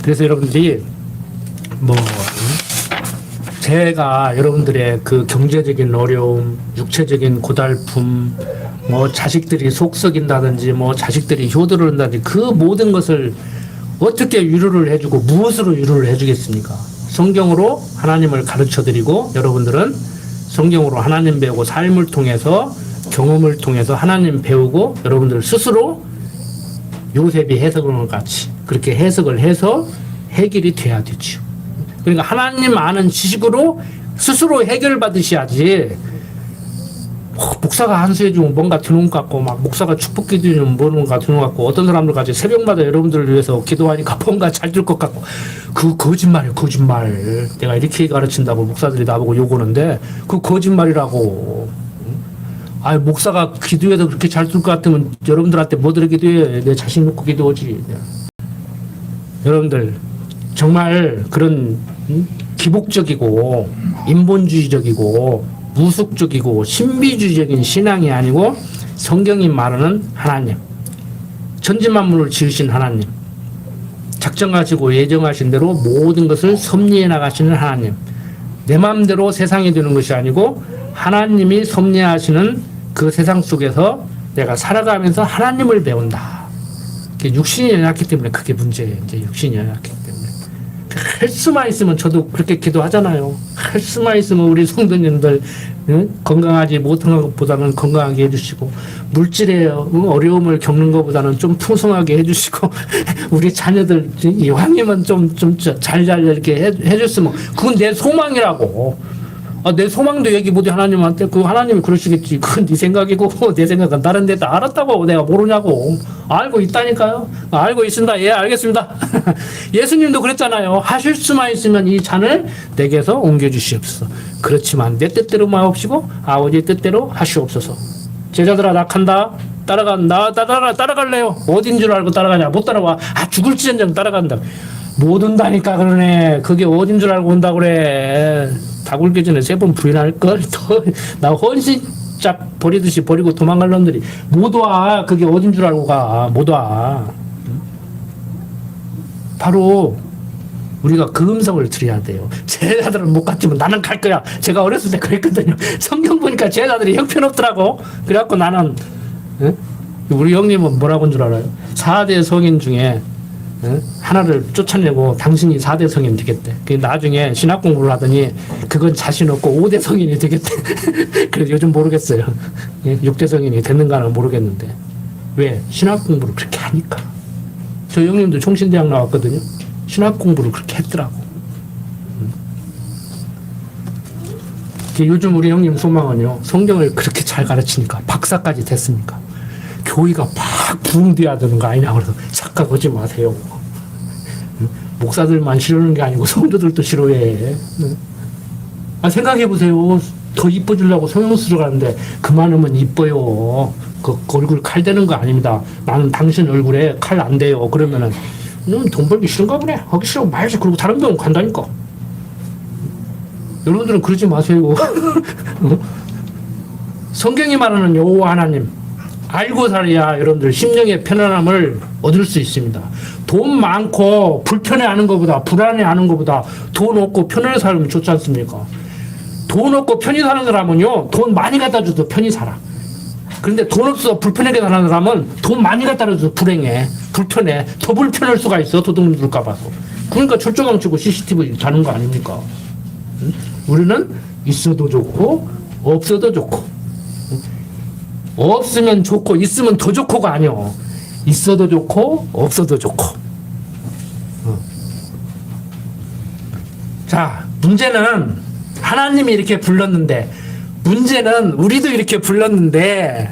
그래서 여러분들이 뭐 제가 여러분들의 그 경제적인 어려움, 육체적인 고달픔, 뭐 자식들이 속 썩인다든지 뭐 자식들이 효도를 한다든지 그 모든 것을 어떻게 위로를 해주고 무엇으로 위로를 해주겠습니까? 성경으로 하나님을 가르쳐드리고 여러분들은 성경으로 하나님 배우고 삶을 통해서 경험을 통해서 하나님 배우고 여러분들 스스로 요셉이 해석한 것 같이 그렇게 해석을 해서 해결이 돼야 되죠. 그러니까 하나님 아는 지식으로 스스로 해결받으셔야지 목사가 한수해주면 뭔가 드는 것 같고 막 목사가 축복 기도해주면 뭔가 드는 것 같고 어떤 사람들까지 새벽마다 여러분들을 위해서 기도하니까 뭔가 잘 될 것 같고 그 거짓말이에요. 거짓말. 내가 이렇게 가르친다고 목사들이 나보고 욕하는데 그 거짓말이라고. 목사가 기도해도 그렇게 잘 될 것 같으면 여러분들한테 뭐들 기도해. 내 자신 놓고 기도하지. 여러분들 정말 그런 기복적이고 인본주의적이고 무속적이고 신비주의적인 신앙이 아니고 성경이 말하는 하나님, 천지만물을 지으신 하나님, 작정하시고 예정하신 대로 모든 것을 섭리해 나가시는 하나님, 내 마음대로 세상이 되는 것이 아니고 하나님이 섭리하시는 그 세상 속에서 내가 살아가면서 하나님을 배운다. 육신이 연약했기 때문에 그게 문제예요. 이제 육신이 연약했기 때문에. 할 수만 있으면 저도 그렇게 기도하잖아요. 할 수만 있으면 우리 성도님들 건강하지 못한 것보다는 건강하게 해주시고 물질의 어려움을 겪는 것보다는 좀 풍성하게 해주시고 우리 자녀들 이왕이면 좀 잘 이렇게 해줬으면 그건 내 소망이라고. 내 소망도 얘기 못해 하나님한테. 그 하나님이 그러시겠지. 그건 네 생각이고 내 생각은 다른 데 다 알았다고 내가 모르냐고. 알고 있다니까요. 알고 있습니다. 예, 알겠습니다. 예수님도 그랬잖아요. 하실 수만 있으면 이 잔을 내게서 옮겨주시옵소서. 그렇지만 내 뜻대로 마옵시고 아버지의 뜻대로 하시옵소서. 제자들아 나 간다. 따라갈래요. 어딘 줄 알고 따라가냐. 못 따라와. 죽을지언정 따라간다. 못 온다니까 그러네. 그게 어딘 줄 알고 온다 그래. 다 굴기 전에 3번 부인할걸. 나 헌신짝 버리듯이 버리고 도망갈 놈들이 못 와. 그게 어딘 줄 알고 가. 못 와. 바로 우리가 그 음성을 들어야 돼요. 제자들은 못 갔지만 나는 갈 거야. 제가 어렸을 때 그랬거든요. 성경 보니까 제자들이 형편없더라고. 그래갖고 나는 우리 형님은 뭐라고 한 줄 알아요? 4대 성인 중에 하나를 쫓아내고 당신이 4대 성인 되겠대. 나중에 신학 공부를 하더니 그건 자신 없고 5대 성인이 되겠대. 그래서 요즘 모르겠어요. 6대 성인이 됐는가는 모르겠는데. 왜? 신학 공부를 그렇게 하니까. 저 형님도 총신대학 나왔거든요. 신학 공부를 그렇게 했더라고. 요즘 우리 형님 소망은요. 성경을 그렇게 잘 가르치니까 박사까지 됐으니까 교회가 막 부흥돼야 되는 거 아니냐 그래서 착각하지 마세요. 목사들만 싫어하는 게 아니고 성도들도 싫어해. 생각해보세요. 더 이뻐지려고 성형수술 하는데 그만하면 이뻐요. 그 얼굴 칼 대는 거 아닙니다. 나는 당신 얼굴에 칼 안 대요. 그러면은 넌 돈 벌기 싫은가 보네. 하기 싫으면 말지. 그리고 다른 병원 간다니까. 여러분들은 그러지 마세요. 성경이 말하는 여호와 하나님 알고 살아야 여러분들 심령의 편안함을 얻을 수 있습니다. 돈 많고 불편해하는 것보다 불안해하는 것보다 돈 없고 편하게 살면 좋지 않습니까? 돈 없고 편히 사는 사람은요 돈 많이 갖다 줘도 편히 살아. 그런데 돈 없어 불편하게 사는 사람은 돈 많이 갖다 줘도 불행해. 불편해. 더 불편할 수가 있어. 도둑놈 들까 봐서. 그러니까 철조망 치고 CCTV 자는 거 아닙니까? 우리는 있어도 좋고 없어도 좋고 없으면 좋고 있으면 더 좋고가 아니요. 있어도 좋고 없어도 좋고. 자, 문제는 하나님이 이렇게 불렀는데 문제는 우리도 이렇게 불렀는데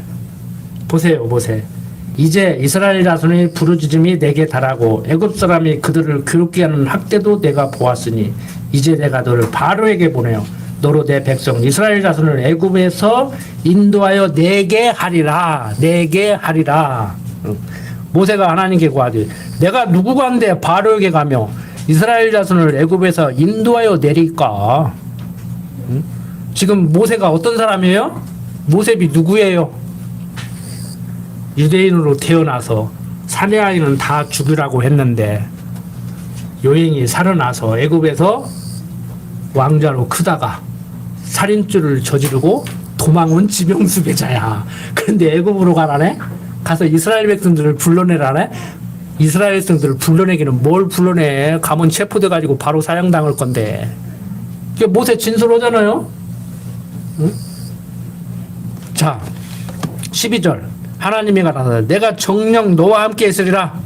보세요. 이제 이스라엘 자손의 부르짖음이 내게 달하고 애굽 사람이 그들을 괴롭게 하는 학대도 내가 보았으니 이제 내가 너를 바로에게 보내어 너로 내 백성 이스라엘 자손을 애굽에서 인도하여 내게 하리라. 모세가 하나님께 구하되 내가 누구간데 바로에게 가며 이스라엘 자손을 애굽에서 인도하여 내릴까? 지금 모세가 어떤 사람이에요? 모세비 누구예요? 유대인으로 태어나서 사내 아이는 다 죽이라고 했는데 요행이 살아나서 애굽에서 왕자로 크다가 살인죄를 저지르고 도망온 지명수배자야. 그런데 애굽으로 가라네? 가서 이스라엘 백성들을 불러내라네? 이스라엘 백성들을 불러내기는 뭘 불러내? 가면 체포돼 가지고 바로 사형당할 건데. 이게 모세 진술하잖아요. 응? 자, 12절 하나님이 가라사 내가 정녕 너와 함께 있으리라.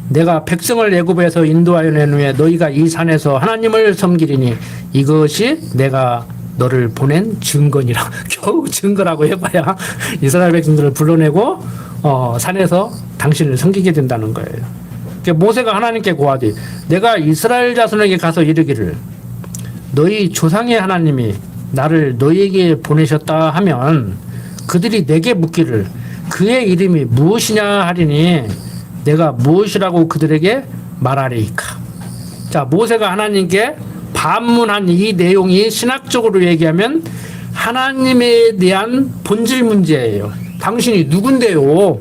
내가 백성을 애굽에서 인도하여 낸 후에 너희가 이 산에서 하나님을 섬기리니 이것이 내가 너를 보낸 증거니라. 겨우 증거라고 해봐야 이스라엘 백성들을 불러내고 산에서 당신을 섬기게 된다는 거예요. 모세가 하나님께 고하되 내가 이스라엘 자손에게 가서 이르기를 너희 조상의 하나님이 나를 너희에게 보내셨다 하면 그들이 내게 묻기를 그의 이름이 무엇이냐 하리니 내가 무엇이라고 그들에게 말하리이까. 자, 모세가 하나님께 반문한 이 내용이 신학적으로 얘기하면 하나님에 대한 본질 문제예요. 당신이 누군데요?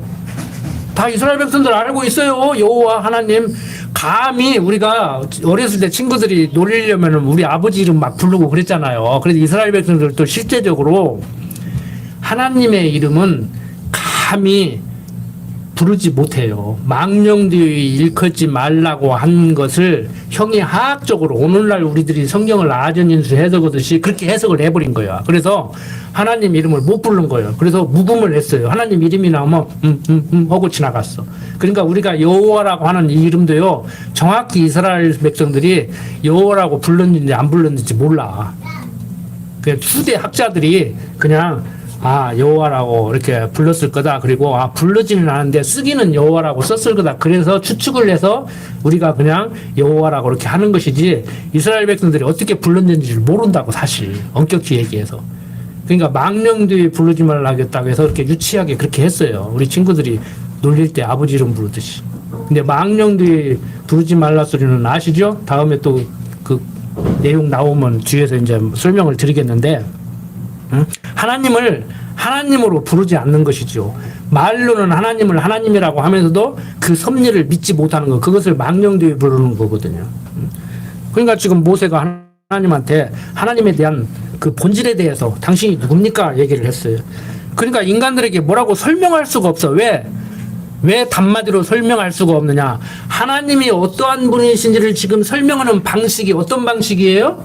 다 이스라엘 백성들 알고 있어요. 여호와 하나님. 감히 우리가 어렸을 때 친구들이 놀리려면 우리 아버지 이름 막 부르고 그랬잖아요. 그래서 이스라엘 백성들도 실제적으로 하나님의 이름은 감히 부르지 못해요. 망령되이 일컫지 말라고 한 것을 형이 화학적으로 오늘날 우리들이 성경을 아전인수 해석하듯이 그렇게 해석을 해버린 거야. 그래서 하나님 이름을 못 부른 거예요. 그래서 묵음을 했어요. 하나님 이름이 나오면 하고 지나갔어. 그러니까 우리가 여호와라고 하는 이 이름도요, 정확히 이스라엘 백성들이 여호와라고 불렀는지 안 불렀는지 몰라. 그 후대 학자들이 그냥 여호와라고 이렇게 불렀을 거다. 그리고 부르지는 않은데 쓰기는 여호와라고 썼을 거다. 그래서 추측을 해서 우리가 그냥 여호와라고 이렇게 하는 것이지, 이스라엘 백성들이 어떻게 불렀는지를 모른다고, 사실 엄격히 얘기해서. 그러니까 망령되이 부르지 말라 하겠다고 해서 이렇게 유치하게 그렇게 했어요. 우리 친구들이 놀릴 때 아버지 이름 부르듯이. 근데 망령되이 부르지 말라 소리는 아시죠? 다음에 또 그 내용 나오면 뒤에서 이제 설명을 드리겠는데, 하나님을 하나님으로 부르지 않는 것이죠. 말로는 하나님을 하나님이라고 하면서도 그 섭리를 믿지 못하는 것, 그것을 망령되이 부르는 거거든요. 그러니까 지금 모세가 하나님한테 하나님에 대한 그 본질에 대해서 당신이 누굽니까? 얘기를 했어요. 그러니까 인간들에게 뭐라고 설명할 수가 없어. 왜 단마디로 설명할 수가 없느냐? 하나님이 어떠한 분이신지를 지금 설명하는 방식이 어떤 방식이에요?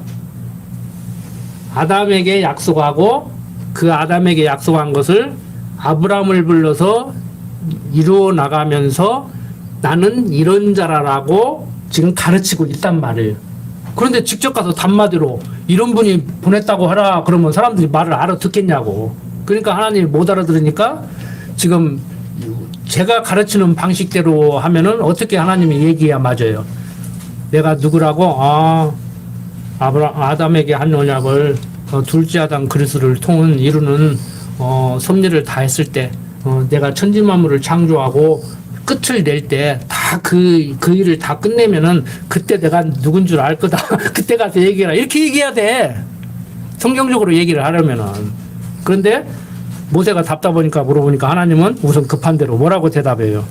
아담에게 약속하고 그 아담에게 약속한 것을 아브라함을 불러서 이루어 나가면서 나는 이런 자라라고 지금 가르치고 있단 말이에요. 그런데 직접 가서 단마디로 이런 분이 보냈다고 하라 그러면 사람들이 말을 알아듣겠냐고. 그러니까 하나님이 못 알아들으니까 지금 제가 가르치는 방식대로 하면은 어떻게 하나님이 얘기해야 맞아요. 내가 누구라고? 아담에게 한 언약을 둘째 아담 그리스를 통은 이루는 섭리를 다 했을 때, 내가 천지만물을 창조하고 끝을 낼 때 다 그 일을 다 끝내면은 그때 내가 누군 줄 알 거다. 그때 가서 얘기해라. 이렇게 얘기해야 돼. 성경적으로 얘기를 하려면은. 그런데 모세가 답답하니까 물어보니까 하나님은 우선 급한 대로 뭐라고 대답해요?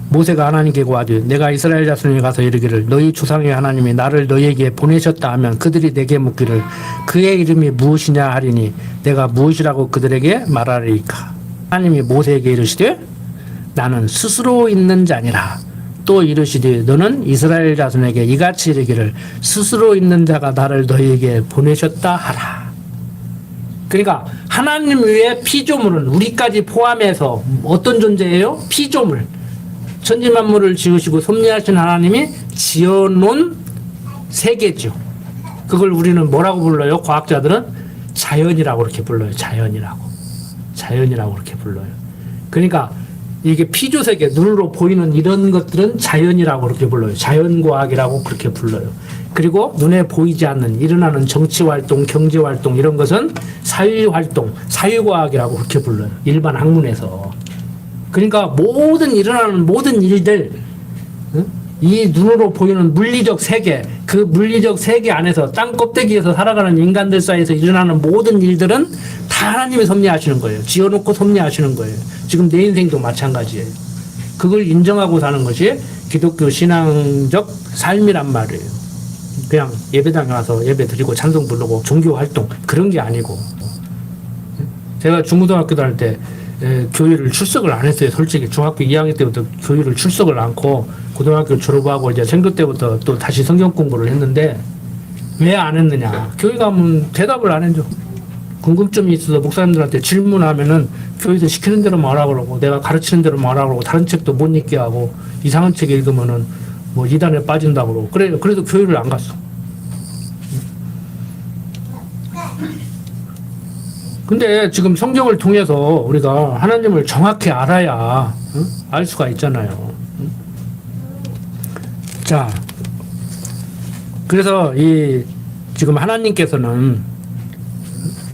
모세가 하나님께 고하되 내가 이스라엘 자손에게 가서 이르기를 너희 조상의 하나님이 나를 너희에게 보내셨다 하면 그들이 내게 묻기를 그의 이름이 무엇이냐 하리니 내가 무엇이라고 그들에게 말하리이까. 하나님이 모세에게 이르시되 나는 스스로 있는 자니라. 또 이르시되 너는 이스라엘 자손에게 이같이 이르기를 스스로 있는 자가 나를 너희에게 보내셨다 하라. 그러니까 하나님 외에 피조물은 우리까지 포함해서 어떤 존재예요? 피조물. 천지만물을 지으시고 섭리하신 하나님이 지어놓은 세계죠. 그걸 우리는 뭐라고 불러요? 과학자들은 자연이라고 이렇게 불러요. 자연이라고 이렇게 불러요. 그러니까 이게 피조세계, 눈으로 보이는 이런 것들은 자연이라고 그렇게 불러요. 자연과학이라고 그렇게 불러요. 그리고 눈에 보이지 않는 일어나는 정치활동, 경제활동 이런 것은 사회활동, 사회과학이라고 그렇게 불러요. 일반 학문에서. 그러니까 일어나는 모든 일들, 이 눈으로 보이는 물리적 세계, 그 물리적 세계 안에서 땅 껍데기에서 살아가는 인간들 사이에서 일어나는 모든 일들은 다 하나님이 섭리하시는 거예요. 지어놓고 섭리하시는 거예요. 지금 내 인생도 마찬가지예요. 그걸 인정하고 사는 것이 기독교 신앙적 삶이란 말이에요. 그냥 예배당에 와서 예배 드리고 찬송 부르고 종교 활동 그런 게 아니고. 제가 중고등학교 다닐 때 교회를 출석을 안 했어요. 솔직히 중학교 2학년 때부터 교회를 출석을 않고 고등학교 졸업하고 이제 생도 때부터 또 다시 성경 공부를 했는데 왜 안 했느냐? 교회 가면 대답을 안 해줘. 궁금점이 있어서 목사님들한테 질문하면은 교회에서 시키는 대로 말하고 그러고 내가 가르치는 대로 말하고 그러고 다른 책도 못 읽게 하고 이상한 책 읽으면은 뭐 이단에 빠진다고 그러고 그래도 교회를 안 갔어. 근데 지금 성경을 통해서 우리가 하나님을 정확히 알아야 알 수가 있잖아요. 자, 그래서 지금 하나님께서는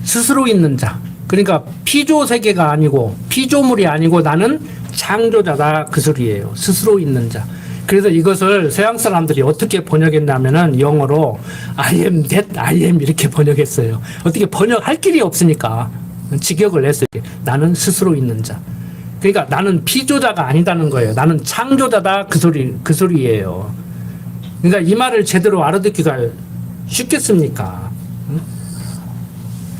스스로 있는 자, 그러니까 피조 세계가 아니고 피조물이 아니고 나는 창조자다 그 소리예요. 스스로 있는 자. 그래서 이것을 서양 사람들이 어떻게 번역했냐면은 영어로 I am that I am 이렇게 번역했어요. 어떻게 번역할 길이 없으니까 직역을 했어요. 나는 스스로 있는 자. 그러니까 나는 피조자가 아니다는 거예요. 나는 창조자다 그 소리예요. 그러니까 이 말을 제대로 알아듣기가 쉽겠습니까?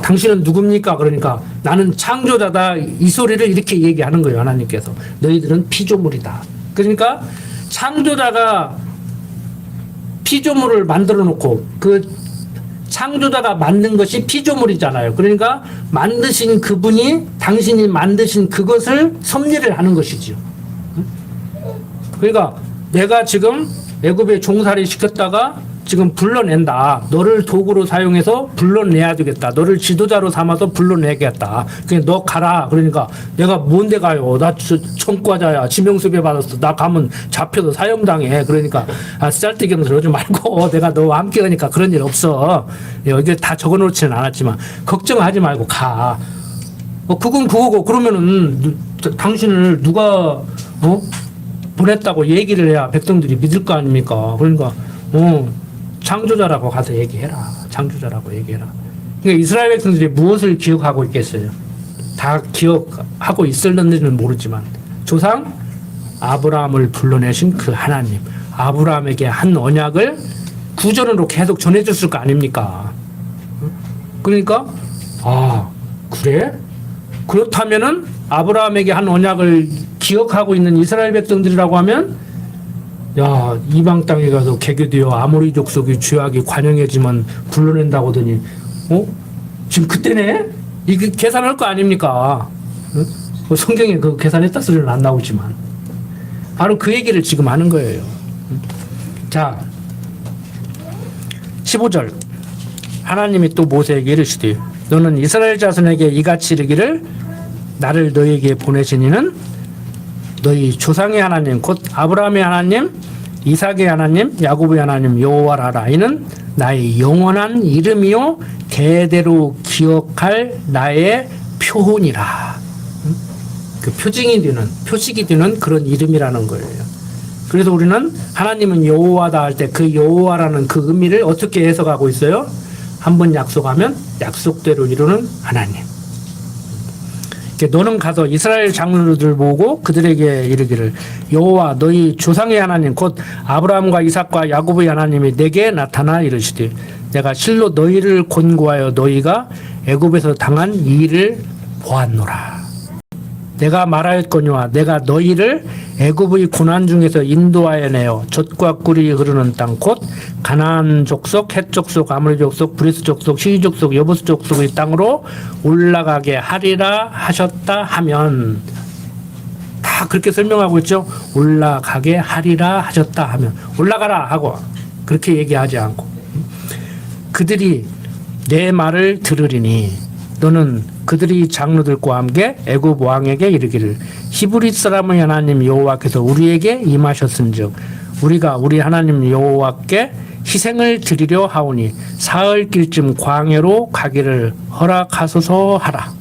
당신은 누굽니까? 그러니까 나는 창조자다. 이 소리를 이렇게 얘기하는 거예요. 하나님께서. 너희들은 피조물이다. 그러니까 창조자가 피조물을 만들어 놓고 그 창조자가 만든 것이 피조물이잖아요. 그러니까 만드신 그분이 당신이 만드신 그것을 섭리를 하는 것이죠. 그러니까 내가 지금 애굽에 종살이 시켰다가 지금 불러낸다. 너를 도구로 사용해서 불러내야 되겠다. 너를 지도자로 삼아서 불러내겠다. 그냥 너 가라. 그러니까 내가 뭔데 가요? 나 청과자야. 지명수배 받았어. 나 가면 잡혀서 사형당해. 그러니까 쌀뜨기는 그러지 말고 내가 너와 함께 가니까 그런 일 없어. 여기 다 적어놓지는 않았지만 걱정하지 말고 가. 그건 그거고 그러면은 당신을 누가 보냈다고 얘기를 해야 백성들이 믿을 거 아닙니까? 그러니까 창조자라고 가서 얘기해라. 창조자라고 얘기해라. 그러니까 이스라엘 백성들이 무엇을 기억하고 있겠어요? 다 기억하고 있을는지는 모르지만 조상 아브라함을 불러내신 그 하나님, 아브라함에게 한 언약을 구전으로 계속 전해줬을 거 아닙니까? 그러니까 그래? 그렇다면은 아브라함에게 한 언약을 기억하고 있는 이스라엘 백성들이라고 하면 야, 이방 땅에 가서 개교되어 아모리 족속이 죄악이 관영해지면 불러낸다고 하더니 지금 그때네? 이게 계산할 거 아닙니까? 성경에 그 계산했다 소리는 안 나오지만 바로 그 얘기를 지금 하는 거예요. 자, 15절 하나님이 또 모세에게 이르시되 너는 이스라엘 자손에게 이같이 이르기를 나를 너희에게 보내신 이는 너희 조상의 하나님 곧 아브라함의 하나님 이삭의 하나님 야곱의 하나님 여호와라. 이는 나의 영원한 이름이요 대대로 기억할 나의 표훈이라. 그 표징이 되는 표식이 되는 그런 이름이라는 거예요. 그래서 우리는 하나님은 여호와다 할 때 그 여호와라는 그 의미를 어떻게 해석하고 있어요? 한번 약속하면 약속대로 이루는 하나님. 너는 가서 이스라엘 장로들 보고 그들에게 이르기를 여호와 너희 조상의 하나님 곧 아브라함과 이삭과 야곱의 하나님이 내게 나타나 이르시되 내가 실로 너희를 권고하여 너희가 애굽에서 당한 이 일을 보았노라. 내가 말하였거니와 내가 너희를 애굽의 고난 중에서 인도하여 내어 젖과 꿀이 흐르는 땅 곧 가나안 족속, 헷 족속, 아모리 족속, 브리스 족속, 시리 족속, 여부스 족속의 땅으로 올라가게 하리라 하셨다 하면 다 그렇게 설명하고 있죠. 올라가게 하리라 하셨다 하면 올라가라 하고 그렇게 얘기하지 않고 그들이 내 말을 들으리니 너는 그들이 장로들과 함께 애굽 왕에게 이르기를 히브리 사람의 하나님 여호와께서 우리에게 임하셨은즉 우리가 우리 하나님 여호와께 희생을 드리려 하오니 사흘 길쯤 광야로 가기를 허락하소서 하라.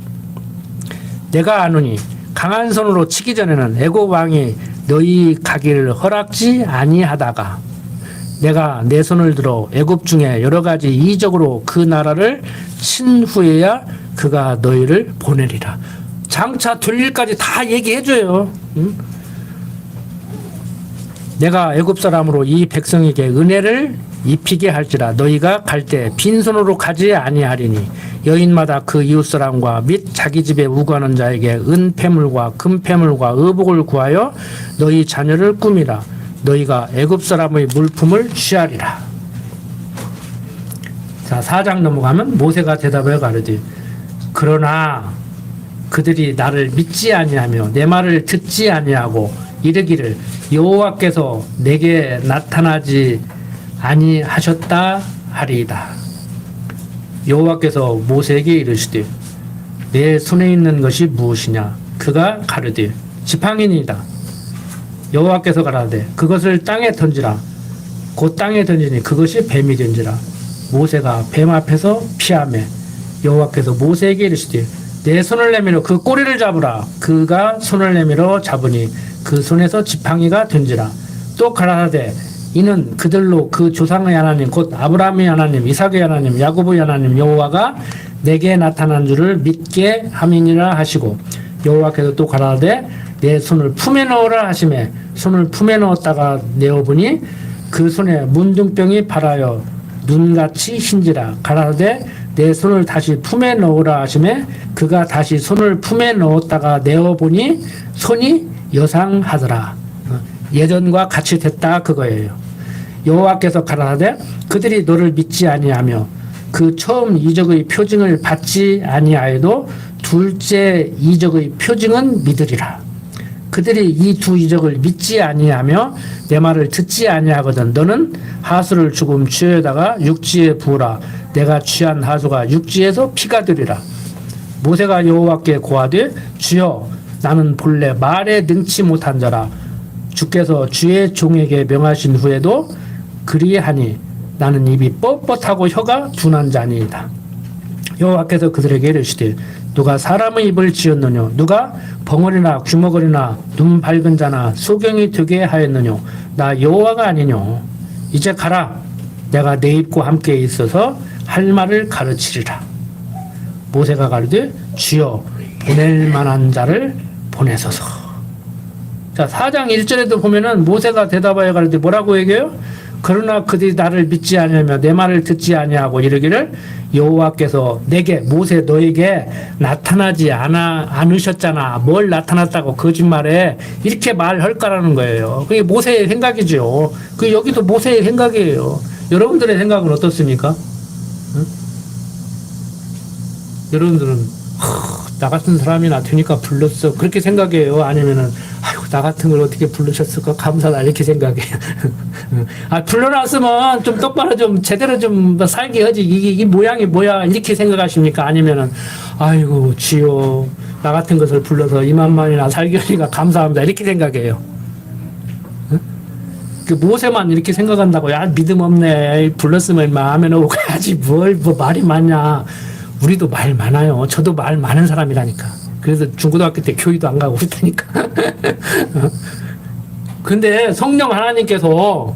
내가 아노니 강한 손으로 치기 전에는 애굽 왕이 너희 가기를 허락지 아니하다가 내가 내 손을 들어 애굽 중에 여러 가지 이적으로 그 나라를 친 후에야 그가 너희를 보내리라. 장차 될 일까지 다 얘기해줘요. 응? 내가 애굽 사람으로 이 백성에게 은혜를 입히게 할지라 너희가 갈 때 빈손으로 가지 아니하리니 여인마다 그 이웃 사람과 및 자기 집에 우거하는 자에게 은폐물과 금폐물과 의복을 구하여 너희 자녀를 꾸미라. 너희가 애굽 사람의 물품을 취하리라. 자, 4장 넘어가면 모세가 대답하여 가르되 그러나 그들이 나를 믿지 아니하며 내 말을 듣지 아니하고 이르기를 여호와께서 내게 나타나지 아니하셨다 하리이다. 여호와께서 모세에게 이르시되 내 손에 있는 것이 무엇이냐? 그가 가르되 지팡이니이다. 여호와께서 가라되 그것을 땅에 던지라. 곧 땅에 던지니 그것이 뱀이 된지라. 모세가 뱀 앞에서 피하매 여호와께서 모세에게 이르시되 내 손을 내밀어 그 꼬리를 잡으라. 그가 손을 내밀어 잡으니 그 손에서 지팡이가 된지라. 또 가라사대 이는 그들로 그 조상의 하나님 곧 아브라함의 하나님 이삭의 하나님 야곱의 하나님 여호와가 내게 나타난 줄을 믿게 함이니라 하시고 여호와께서 또 가라사대 내 손을 품에 넣으라 하시매 손을 품에 넣었다가 내어보니 그 손에 문둥병이 발하여 눈같이 흰지라. 가라사대 내 손을 다시 품에 넣으라 하시매 그가 다시 손을 품에 넣었다가 내어보니 손이 여상하더라. 예전과 같이 됐다 그거예요. 여호와께서 가라사대 그들이 너를 믿지 아니하며 그 처음 이적의 표징을 받지 아니하여도 둘째 이적의 표징은 믿으리라. 그들이 이 두 이적을 믿지 아니하며 내 말을 듣지 아니하거든 너는 하수를 조금 취에다가 육지에 부으라. 내가 취한 하수가 육지에서 피가 되리라. 모세가 여호와께 고하되 주여 나는 본래 말에 능치 못한 자라. 주께서 주의 종에게 명하신 후에도 그리하니 나는 입이 뻣뻣하고 혀가 둔한 자니이다. 여호와께서 그들에게 이르시되 누가 사람의 입을 지었느냐 누가 벙어리나 귀머거리나 눈 밝은 자나 소경이 되게 하였느냐 나 여호와가 아니뇨. 이제 가라. 내가 내 입과 함께 있어서 할 말을 가르치리라. 모세가 가르되 주여 보낼 만한 자를 보내소서. 자 4장 1절에도 보면은 모세가 대답하여 가르되 뭐라고 얘기해요? 그러나 그들이 나를 믿지 아니하며 내 말을 듣지 아니하고 이르기를 여호와께서 내게 모세 너에게 나타나지 않으셨잖아. 뭘 나타났다고 거짓말해. 이렇게 말할까라는 거예요. 그게 모세의 생각이죠. 그 여기도 모세의 생각이에요. 여러분들의 생각은 어떻습니까? 응? 여러분들은 나 같은 사람이 나타니까 불렀어 그렇게 생각해요? 아니면은 아이고 나 같은 걸 어떻게 부르셨을까 감사다 이렇게 생각해요? 아 불러놨으면 좀 똑바로 좀 제대로 좀 살게 하지 이게 모양이 뭐야 이렇게 생각하십니까? 아니면은 아이고 주여 나 같은 것을 불러서 이만만이나 살게 하니까 감사합니다 이렇게 생각해요? 그 모세만 이렇게 생각한다고 야 믿음 없네 불렀으면 마음에 오고 가야지 뭘 뭐 말이 많냐. 우리도 말 많아요. 저도 말 많은 사람이라니까. 그래서 중고등학교 때 교회도 안 가고 그랬다니까. 근데 성령 하나님께서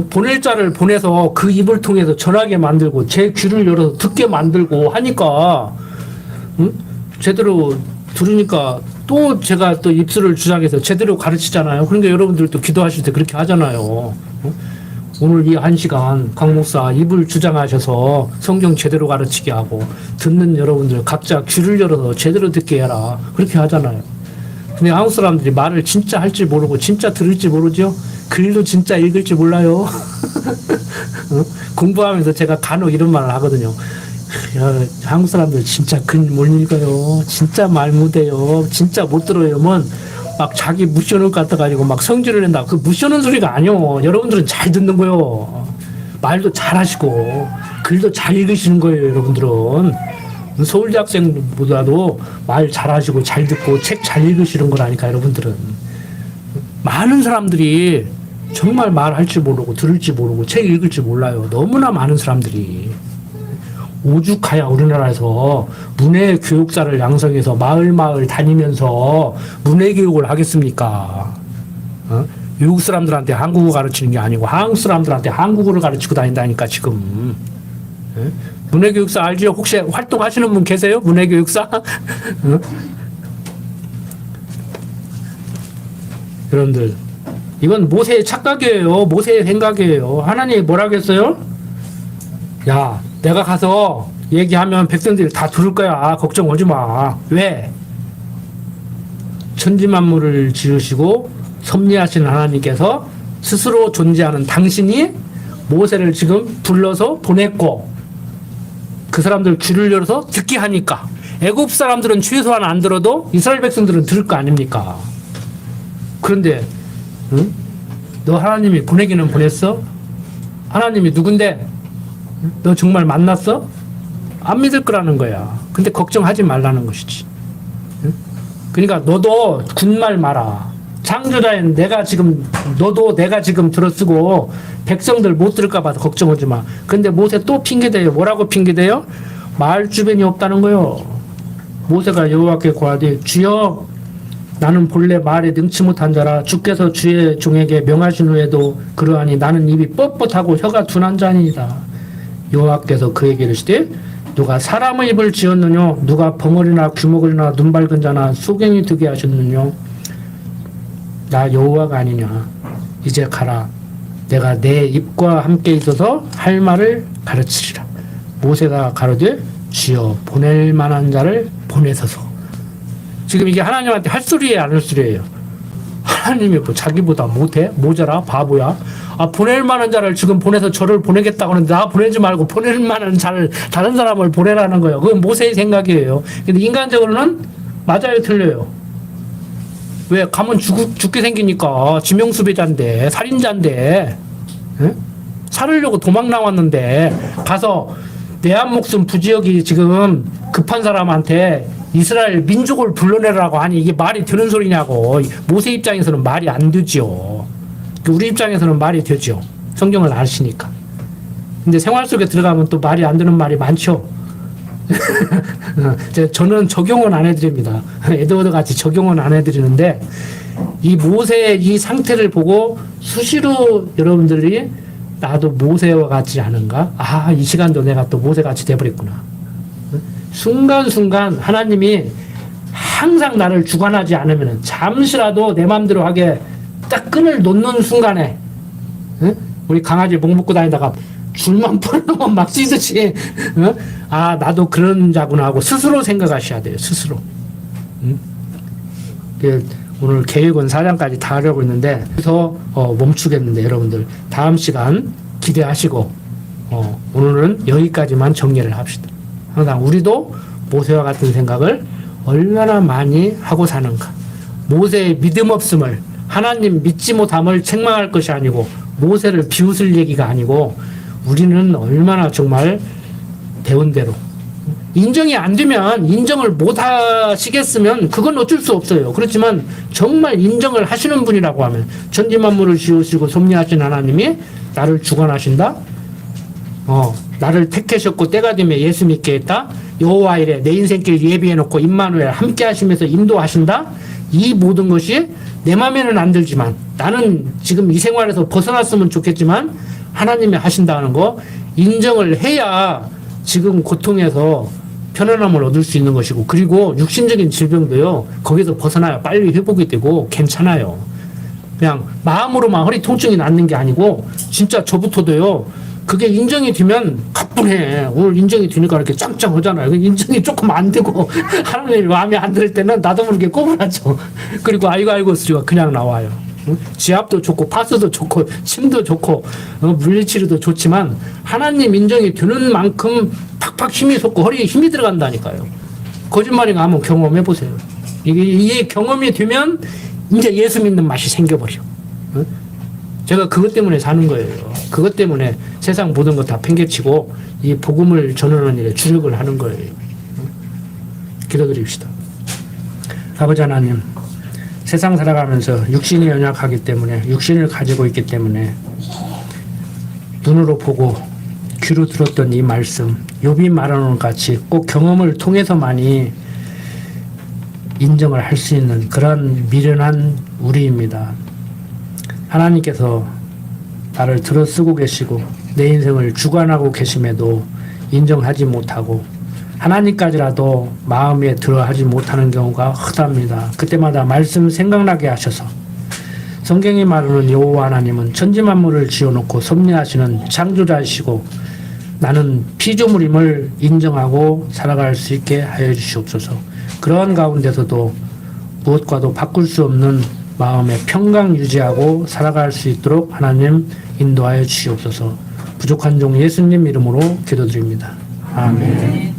보낼 자를 보내서 그 입을 통해서 전하게 만들고 제 귀를 열어서 듣게 만들고 하니까 응? 제대로 들으니까 또 제가 또 입술을 주장해서 제대로 가르치잖아요. 그러니까 여러분들도 기도하실 때 그렇게 하잖아요. 응? 오늘 이 1시간 강 목사 입을 주장하셔서 성경 제대로 가르치게 하고 듣는 여러분들 각자 귀를 열어서 제대로 듣게 해라 그렇게 하잖아요. 근데 한국 사람들이 말을 진짜 할 줄 모르고 진짜 들을 줄 모르죠. 글도 진짜 읽을 줄 몰라요. 공부하면서 제가 간혹 이런 말을 하거든요. 야, 한국 사람들 진짜 글 못 읽어요. 진짜 말 못해요. 진짜 못 들어요. 막 자기 무시하는 것 같아가지고 막 성질을 낸다. 그 무시하는 소리가 아니요. 여러분들은 잘 듣는 거요. 말도 잘 하시고 글도 잘 읽으시는 거예요. 여러분들은 서울대 학생보다도 말 잘 하시고 잘 듣고 책 잘 읽으시는 거라니까. 여러분들은 많은 사람들이 정말 말할 줄 모르고 들을 줄 모르고 책 읽을 줄 몰라요. 너무나 많은 사람들이. 오죽하야 우리나라에서 문해 교육사를 양성해서 마을 다니면서 문해 교육을 하겠습니까? 외국 사람들한테 한국어 가르치는 게 아니고 한국 사람들한테 한국어를 가르치고 다닌다니까 지금. 문해 교육사 알죠? 혹시 활동하시는 분 계세요? 문해 교육사? 여러분들 이건 모세의 착각이에요. 모세의 생각이에요. 하나님이 뭐라고 했어요? 야 내가 가서 얘기하면 백성들이 다 들을 거야. 걱정하지 마. 왜? 천지만물을 지으시고 섭리하시는 하나님께서 스스로 존재하는 당신이 모세를 지금 불러서 보냈고 그 사람들 귀를 열어서 듣게 하니까 애굽 사람들은 최소한 안 들어도 이스라엘 백성들은 들을 거 아닙니까? 그런데 응? 너 하나님이 보내기는 보냈어? 하나님이 누군데? 너 정말 만났어? 안 믿을 거라는 거야. 근데 걱정하지 말라는 것이지. 응? 그러니까 너도 군말 마라. 창조자인 너도 내가 지금 들어쓰고 백성들 못 들을까 봐서 걱정하지 마. 근데 모세 또 핑계대요. 뭐라고 핑계대요? 말 주변이 없다는 거요. 모세가 여호와께 고하되 주여 나는 본래 말에 능치 못한 자라 주께서 주의 종에게 명하신 후에도 그러하니 나는 입이 뻣뻣하고 혀가 둔한 자니이다. 여호와께서 그에게 이르시되 누가 사람의 입을 지었느냐 누가 벙어리나 귀머거리나 눈 밝은 자나 소경이 되게 하셨느냐 나 여호와가 아니냐. 이제 가라. 내가 내 입과 함께 있어서 할 말을 가르치리라. 모세가 가로되 주여 보낼 만한 자를 보내소서. 지금 이게 하나님한테 할 소리예요, 안 할 소리예요? 하나님이 뭐 자기보다 못해? 모자라? 바보야? 아, 보낼 만한 자를 지금 보내서 저를 보내겠다고 하는데 나 보내지 말고 보낼 만한 자를 다른 사람을 보내라는 거예요. 그건 모세의 생각이에요. 근데 인간적으로는 맞아요, 틀려요? 왜? 가면 죽게 생기니까. 지명수배자인데, 살인자인데, 응? 살으려고 도망 나왔는데 가서 내 한 목숨 부지역이 지금 급한 사람한테 이스라엘 민족을 불러내라고 하니 이게 말이 되는 소리냐고. 모세 입장에서는 말이 안 되지요. 우리 입장에서는 말이 되죠. 성경을 아시니까. 근데 생활 속에 들어가면 또 말이 안 되는 말이 많죠. 저는 적용은 안 해드립니다. 에드워드 같이 적용은 안 해드리는데, 이 모세의 이 상태를 보고 수시로 여러분들이 나도 모세와 같지 않은가? 아, 이 시간도 내가 또 모세 같이 돼버렸구나. 순간순간 하나님이 항상 나를 주관하지 않으면 잠시라도 내 마음대로 하게 딱 끈을 놓는 순간에, 응? 우리 강아지 목 묶고 다니다가 줄만 풀어놓으면 막 씻듯이, 응? 아, 나도 그런 자구나 하고 스스로 생각하셔야 돼요, 스스로. 응? 오늘 계획은 4장까지 다 하려고 했는데, 그래서 멈추겠는데, 여러분들 다음 시간 기대하시고, 오늘은 여기까지만 정리를 합시다. 항상 우리도 모세와 같은 생각을 얼마나 많이 하고 사는가. 모세의 믿음 없음을, 하나님 믿지 못함을 책망할 것이 아니고 모세를 비웃을 얘기가 아니고, 우리는 얼마나 정말 배운 대로, 인정이 안 되면, 인정을 못 하시겠으면 그건 어쩔 수 없어요. 그렇지만 정말 인정을 하시는 분이라고 하면, 천지만물을 지으시고 섭리하신 하나님이 나를 주관하신다, 나를 택하셨고 때가 되면 예수 믿게 했다, 여호와 이래 내 인생길 예비해 놓고 임마누엘 함께 하시면서 인도하신다. 이 모든 것이 내 맘에는 안 들지만, 나는 지금 이 생활에서 벗어났으면 좋겠지만 하나님이 하신다는 거 인정을 해야 지금 고통에서 편안함을 얻을 수 있는 것이고, 그리고 육신적인 질병도요, 거기서 벗어나야 빨리 회복이 되고 괜찮아요. 그냥 마음으로만 허리 통증이 낫는 게 아니고, 진짜 저부터도요, 그게 인정이 되면 가뿐해. 오늘 인정이 되니까 이렇게 짱짱하잖아요. 인정이 조금 안 되고 하나님이 마음에 안 들 때는 나도 모르게 꼬부라져. 그리고 아이고 소리가 그냥 나와요. 지압도 좋고 파스도 좋고 침도 좋고 물리치료도 좋지만, 하나님 인정이 되는 만큼 팍팍 힘이 솟고 허리에 힘이 들어간다니까요. 거짓말인가 한번 경험해 보세요. 이게 경험이 되면 이제 예수 믿는 맛이 생겨버려. 제가 그것 때문에 사는 거예요. 그것 때문에 세상 모든 것 다 팽개치고 이 복음을 전하는 일에 주력을 하는 거예요. 기도드립시다. 아버지 하나님, 세상 살아가면서 육신이 연약하기 때문에, 육신을 가지고 있기 때문에 눈으로 보고 귀로 들었던 이 말씀, 욥이 말하는 것 같이 꼭 경험을 통해서만이 인정을 할 수 있는 그런 미련한 우리입니다. 하나님께서 나를 들어쓰고 계시고 내 인생을 주관하고 계심에도 인정하지 못하고, 하나님까지라도 마음에 들어하지 못하는 경우가 흔합니다. 그때마다 말씀 생각나게 하셔서, 성경이 말하는 여호와 하나님은 천지만물을 지어놓고 섭리하시는 창조자이시고 나는 피조물임을 인정하고 살아갈 수 있게 하여 주시옵소서. 그러한 가운데서도 무엇과도 바꿀 수 없는 마음의 평강 유지하고 살아갈 수 있도록 하나님 인도하여 주시옵소서. 부족한 종 예수님 이름으로 기도드립니다. 아멘.